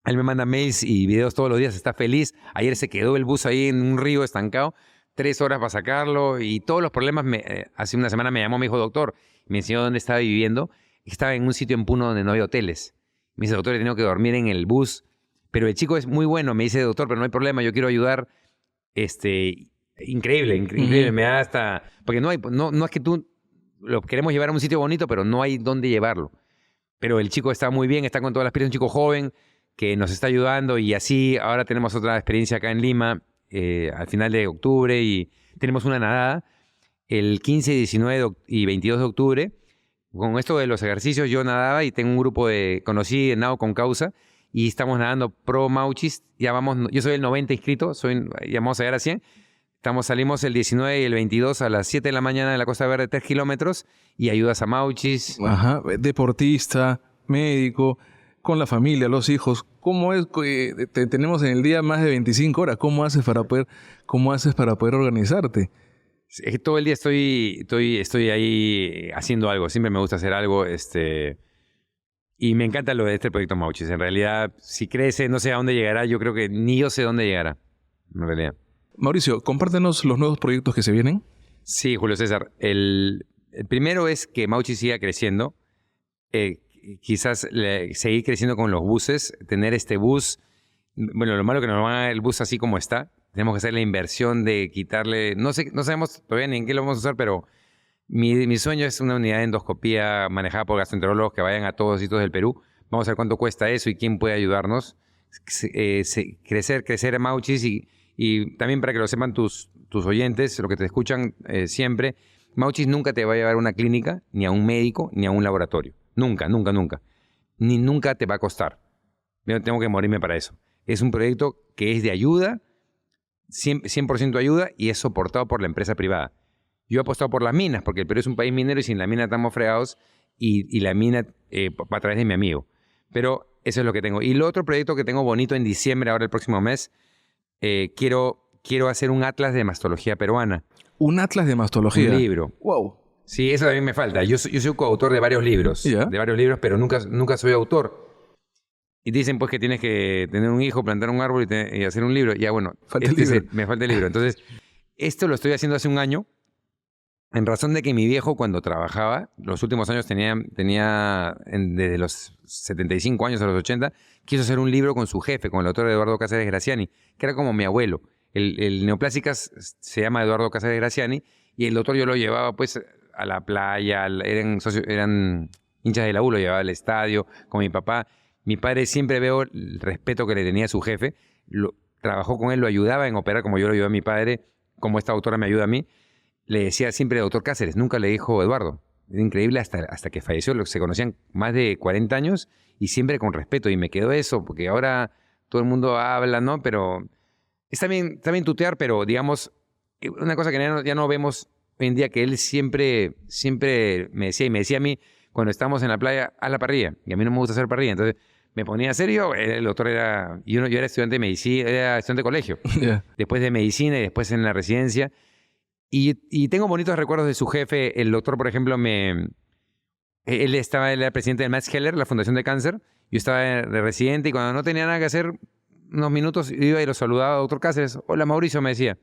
él me manda mails y videos todos los días, está feliz. Ayer se quedó el bus ahí en un río estancado, 3 horas para sacarlo y todos los problemas. Hace una semana me llamó, me dijo, doctor, me enseñó dónde estaba viviendo. Estaba en un sitio en Puno donde no había hoteles. Me dice, doctor, he tenido que dormir en el bus. Pero el chico es muy bueno, me dice, doctor, pero no hay problema, yo quiero ayudar. Increíble. Me da hasta... Porque no es que tú lo queremos llevar a un sitio bonito, pero no hay dónde llevarlo. Pero el chico está muy bien, está con todas las pilas, un chico joven que nos está ayudando, y así ahora tenemos otra experiencia acá en Lima al final de octubre, y tenemos una nadada el 15, 19 y 22 de octubre. Con esto de los ejercicios yo nadaba y tengo un grupo conocí en Nado con Causa, y estamos nadando pro Mauchis. Yo soy el 90 inscrito, ya vamos a llegar a 100. Salimos el 19 y el 22 a las 7 de la mañana de la Costa Verde, 3 kilómetros, y ayudas a Mauchis. Ajá, deportista, médico, con la familia, los hijos. ¿Cómo es que tenemos en el día más de 25 horas? ¿Cómo haces para poder organizarte? Es que todo el día estoy ahí haciendo algo. Siempre me gusta hacer algo. Y me encanta lo de este proyecto Mauchis. En realidad, si crece, no sé a dónde llegará. Yo creo que ni yo sé dónde llegará, en realidad. Mauricio, compártenos los nuevos proyectos que se vienen. Sí, Julio César. El primero es que Mauchis siga creciendo. Quizás seguir creciendo con los buses. Tener este bus. Bueno, lo malo que nos va a dar el bus así como está. Tenemos que hacer la inversión de quitarle... No sabemos todavía ni en qué lo vamos a usar, pero mi sueño es una unidad de endoscopía manejada por gastroenterólogos que vayan a todos los sitios del Perú. Vamos a ver cuánto cuesta eso y quién puede ayudarnos. Crecer en Mauchis, y también para que lo sepan tus oyentes, los que te escuchan siempre, Mauchis nunca te va a llevar a una clínica, ni a un médico, ni a un laboratorio. Nunca. Ni nunca te va a costar. Yo tengo que morirme para eso. Es un proyecto que es de ayuda, 100% ayuda, y es soportado por la empresa privada. Yo he apostado por las minas, porque el Perú es un país minero y sin la mina estamos fregados, y la mina a través de mi amigo. Pero eso es lo que tengo. Y el otro proyecto que tengo bonito en diciembre, ahora el próximo mes, quiero hacer un atlas de mastología peruana. ¿Un atlas de mastología? Un libro. ¡Wow! Sí, eso también me falta. Yo soy coautor de varios libros. ¿Ya? De varios libros, pero nunca soy autor. Y dicen pues que tienes que tener un hijo, plantar un árbol y hacer un libro. Ya bueno, me falta el libro. Entonces, esto lo estoy haciendo hace un año, en razón de que mi viejo, cuando trabajaba, los últimos años desde los 75 años a los 80, quiso hacer un libro con su jefe, con el doctor Eduardo Cáceres Graciani, que era como mi abuelo. El Neoplásicas se llama Eduardo Cáceres Graciani, y el doctor yo lo llevaba pues a la playa, eran hinchas de la U, lo llevaba al estadio con mi papá. Mi padre, siempre veo el respeto que le tenía a su jefe. Trabajó con él, lo ayudaba en operar como yo lo ayudé a mi padre, como esta doctora me ayuda a mí. Le decía siempre doctor Cáceres, nunca le dijo Eduardo. Es increíble hasta que falleció. Se conocían más de 40 años y siempre con respeto. Y me quedó eso, porque ahora todo el mundo habla, ¿no? Pero está bien tutear, pero digamos, una cosa que ya no vemos hoy en día, que él siempre me decía a mí, cuando estábamos en la playa, haz la parrilla. Y a mí no me gusta hacer parrilla. Entonces me ponía serio. El doctor era... Yo era estudiante de medicina, era estudiante de colegio. Yeah. Después de medicina y después en la residencia. Y tengo bonitos recuerdos de su jefe. El doctor, por ejemplo, él era presidente del Max Heller, la Fundación de Cáncer. Yo estaba de residente, y cuando no tenía nada que hacer, unos minutos iba y lo saludaba, doctor Cáceres. Hola, Mauricio, me decía.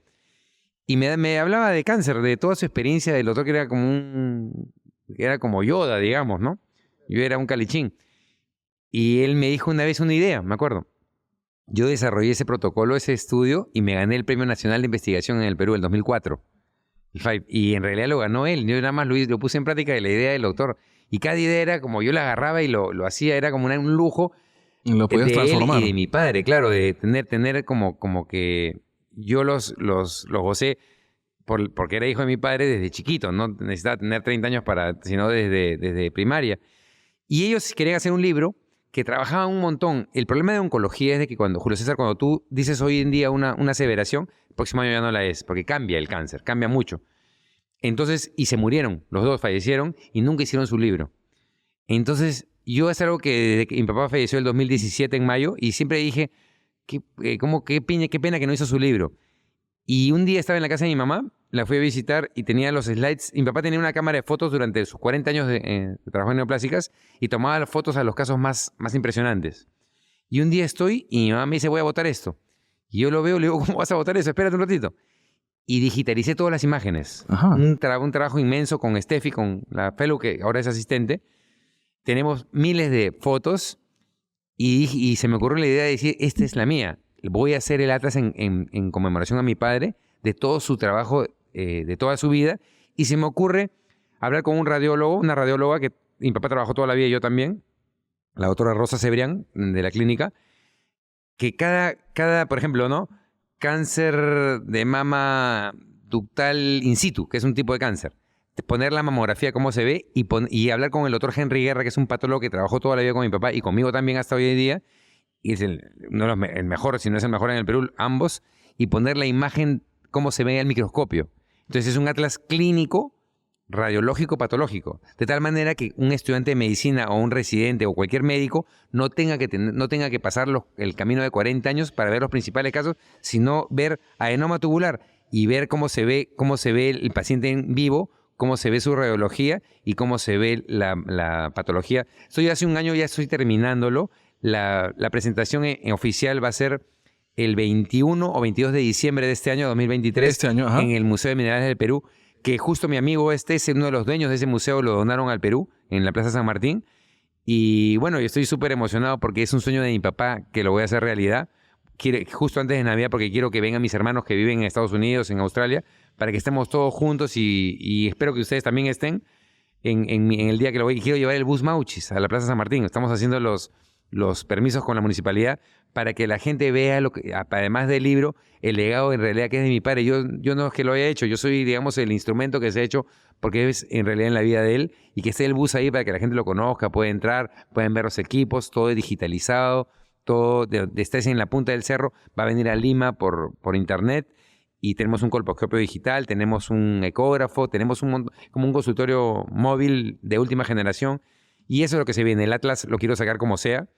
Y me hablaba de cáncer, de toda su experiencia del doctor, que era como Yoda, digamos, ¿no? Yo era un calichín. Y él me dijo una vez una idea, me acuerdo. Yo desarrollé ese protocolo, ese estudio, y me gané el Premio Nacional de Investigación en el Perú en 2004. Y en realidad lo ganó él. Yo nada más lo puse en práctica de la idea del doctor. Y cada idea era como yo la agarraba y lo hacía, era como un lujo. Lo podías transformar. Él y de mi padre, claro, de tener como que yo los gocé porque era hijo de mi padre desde chiquito. No necesitaba tener 30 años sino desde primaria. Y ellos querían hacer un libro que trabajaban un montón. El problema de oncología es de que Julio César, cuando tú dices hoy en día una aseveración, el próximo año ya no la es, porque cambia el cáncer, cambia mucho. Entonces, y se murieron, los dos fallecieron y nunca hicieron su libro. Entonces, yo es algo que desde que mi papá falleció el 2017 en mayo, y siempre dije, qué pena que no hizo su libro. Y un día estaba en la casa de mi mamá, la fui a visitar y tenía los slides. Mi papá tenía una cámara de fotos durante sus 40 años de trabajo en neoplásicas y tomaba las fotos a los casos más impresionantes. Y un día estoy y mi mamá me dice, voy a botar esto. Y yo lo veo, le digo, ¿cómo vas a botar eso? Espérate un ratito. Y digitalicé todas las imágenes. Un trabajo inmenso con Steffi, con la fellow que ahora es asistente. Tenemos miles de fotos y se me ocurrió la idea de decir, esta es la mía. Voy a hacer el atlas en conmemoración a mi padre de todo su trabajo, de toda su vida. Y se me ocurre hablar con un radiólogo, una radióloga que mi papá trabajó toda la vida y yo también, la doctora Rosa Cebrián, de la clínica, que cada por ejemplo, ¿no? Cáncer de mama ductal in situ, que es un tipo de cáncer. Poner la mamografía, cómo se ve, y hablar con el doctor Henry Guerra, que es un patólogo que trabajó toda la vida con mi papá y conmigo también hasta hoy en día, y es el mejor, si no es el mejor en el Perú, ambos, y poner la imagen, cómo se ve al microscopio. Entonces es un atlas clínico, radiológico, patológico, de tal manera que un estudiante de medicina o un residente o cualquier médico no tenga que pasar el camino de 40 años para ver los principales casos, sino ver adenoma tubular y ver cómo se ve el paciente en vivo, cómo se ve su radiología y cómo se ve la patología. Esto ya hace un año, ya estoy terminándolo. La presentación oficial va a ser el 21 o 22 de diciembre de este año, 2023, en el Museo de Minerales del Perú, que justo mi amigo es uno de los dueños de ese museo, lo donaron al Perú, en la Plaza San Martín. Y bueno, yo estoy súper emocionado porque es un sueño de mi papá que lo voy a hacer realidad. Justo antes de Navidad, porque quiero que vengan mis hermanos que viven en Estados Unidos, en Australia, para que estemos todos juntos y espero que ustedes también estén en el día que lo voy. Quiero llevar el bus Mauchis a la Plaza San Martín. Estamos haciendo los permisos con la municipalidad para que la gente vea, además del libro, el legado en realidad que es de mi padre. Yo no es que lo haya hecho, yo soy, digamos, el instrumento que se ha hecho porque es en realidad en la vida de él, y que esté el bus ahí para que la gente lo conozca, puede entrar, pueden ver los equipos, todo es digitalizado, todo estés en la punta del cerro, va a venir a Lima por internet, y tenemos un colposcopio digital, tenemos un ecógrafo, tenemos como un consultorio móvil de última generación, y eso es lo que se viene. El atlas lo quiero sacar como sea.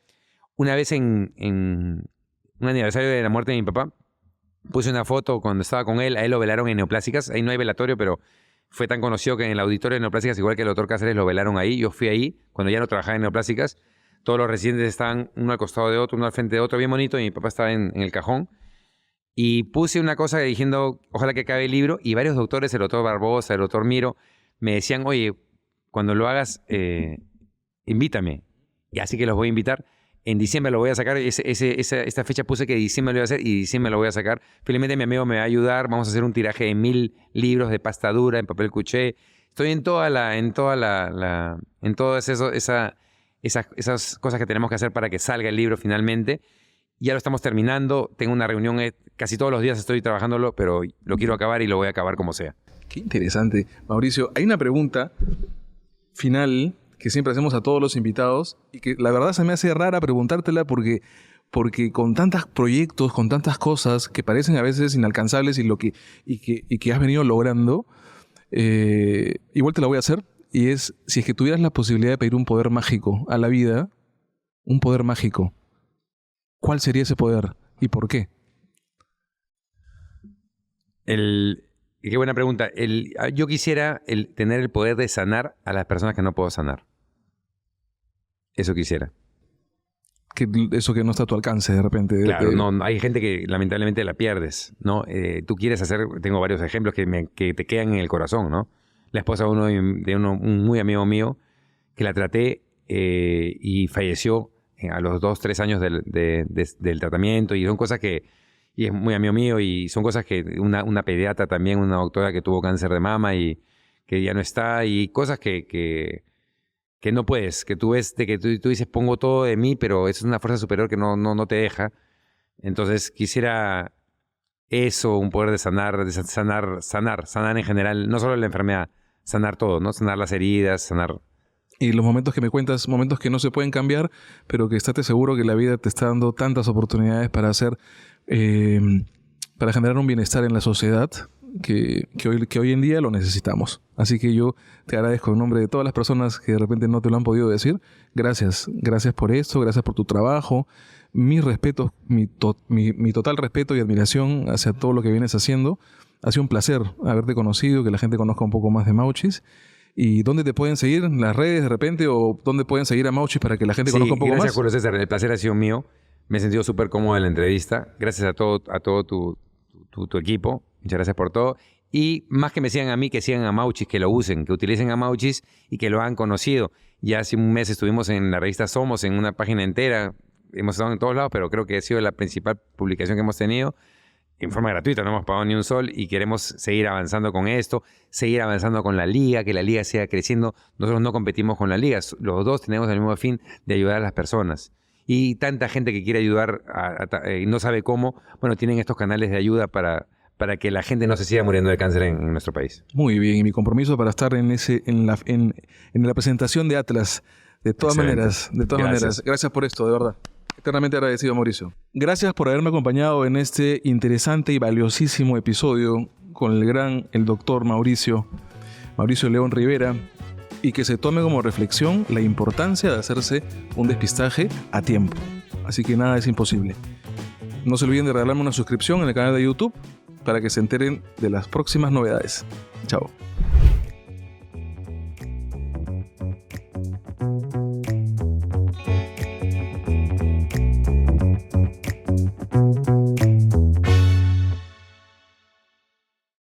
Una vez en un aniversario de la muerte de mi papá, puse una foto cuando estaba con él, a él lo velaron en Neoplásicas, ahí no hay velatorio, pero fue tan conocido que en el auditorio de Neoplásicas, igual que el doctor Cáceres, lo velaron ahí. Yo fui ahí, cuando ya no trabajaba en Neoplásicas, todos los residentes estaban uno al costado de otro, uno al frente de otro, bien bonito, y mi papá estaba en el cajón. Y puse una cosa diciendo, ojalá que acabe el libro, y varios doctores, el doctor Barbosa, el doctor Miro, me decían, oye, cuando lo hagas, invítame. Y así que los voy a invitar. En diciembre lo voy a sacar. Esta fecha puse que diciembre lo voy a hacer y diciembre lo voy a sacar. Felizmente mi amigo me va a ayudar. Vamos a hacer un tiraje de 1000 libros de pasta dura, en papel cuché. Estoy en todas esas cosas que tenemos que hacer para que salga el libro finalmente. Ya lo estamos terminando. Tengo una reunión, casi todos los días estoy trabajándolo, pero lo quiero acabar y lo voy a acabar como sea. Qué interesante. Mauricio, hay una pregunta final que siempre hacemos a todos los invitados y que la verdad se me hace rara preguntártela porque con tantos proyectos, con tantas cosas que parecen a veces inalcanzables y que has venido logrando, igual te la voy a hacer, y es, si es que tuvieras la posibilidad de pedir un poder mágico a la vida, un poder mágico, ¿cuál sería ese poder y por qué? Qué buena pregunta. Yo quisiera tener el poder de sanar a las personas que no puedo sanar. Eso quisiera. Eso que no está a tu alcance de repente. Claro, no, hay gente que lamentablemente la pierdes, ¿no? Tú quieres hacer, tengo varios ejemplos que te quedan en el corazón, ¿no? La esposa de un muy amigo mío, que la traté y falleció a los 2-3 años del tratamiento, y son cosas y es muy amigo mío, y son cosas que una pediatra también, una doctora que tuvo cáncer de mama y que ya no está, y cosas que no puedes, que tú ves, de que tú dices, pongo todo de mí, pero eso es una fuerza superior que no te deja. Entonces quisiera eso, un poder de sanar en general, no solo la enfermedad, sanar todo, ¿no? Sanar las heridas, sanar Y los momentos que me cuentas, momentos que no se pueden cambiar, pero que estate seguro que la vida te está dando tantas oportunidades para hacer, para generar un bienestar en la sociedad que hoy en día lo necesitamos. Así que yo te agradezco en nombre de todas las personas que de repente no te lo han podido decir. Gracias por esto, gracias por tu trabajo. Mi respeto, mi total respeto y admiración hacia todo lo que vienes haciendo. Ha sido un placer haberte conocido, que la gente conozca un poco más de Mauchis. ¿Y dónde te pueden seguir? ¿En las redes de repente? ¿O dónde pueden seguir a Mauchis para que la gente conozca un poco gracias, más? Julio César. El placer ha sido mío. Me he sentido súper cómodo en la entrevista. Gracias a todo tu equipo. Muchas gracias por todo. Y más que me sigan a mí, que sigan a Mauchis, que lo usen, que utilicen a Mauchis y que lo han conocido. Ya hace un mes estuvimos en la revista Somos, en una página entera. Hemos estado en todos lados, pero creo que ha sido la principal publicación que hemos tenido. En forma gratuita, no hemos pagado ni un sol y queremos seguir avanzando con esto, seguir avanzando con la liga, que la liga siga creciendo. Nosotros no competimos con la liga, los dos tenemos el mismo fin de ayudar a las personas. Y tanta gente que quiere ayudar y no sabe cómo, bueno, tienen estos canales de ayuda para que la gente no se siga muriendo de cáncer en nuestro país. Muy bien, y mi compromiso para estar en la presentación de Atlas, de todas maneras. Gracias por esto, de verdad. Eternamente agradecido, Mauricio. Gracias por haberme acompañado en este interesante y valiosísimo episodio con el doctor Mauricio León Rivera, y que se tome como reflexión la importancia de hacerse un despistaje a tiempo. Así que nada es imposible. No se olviden de regalarme una suscripción en el canal de YouTube para que se enteren de las próximas novedades. Chao.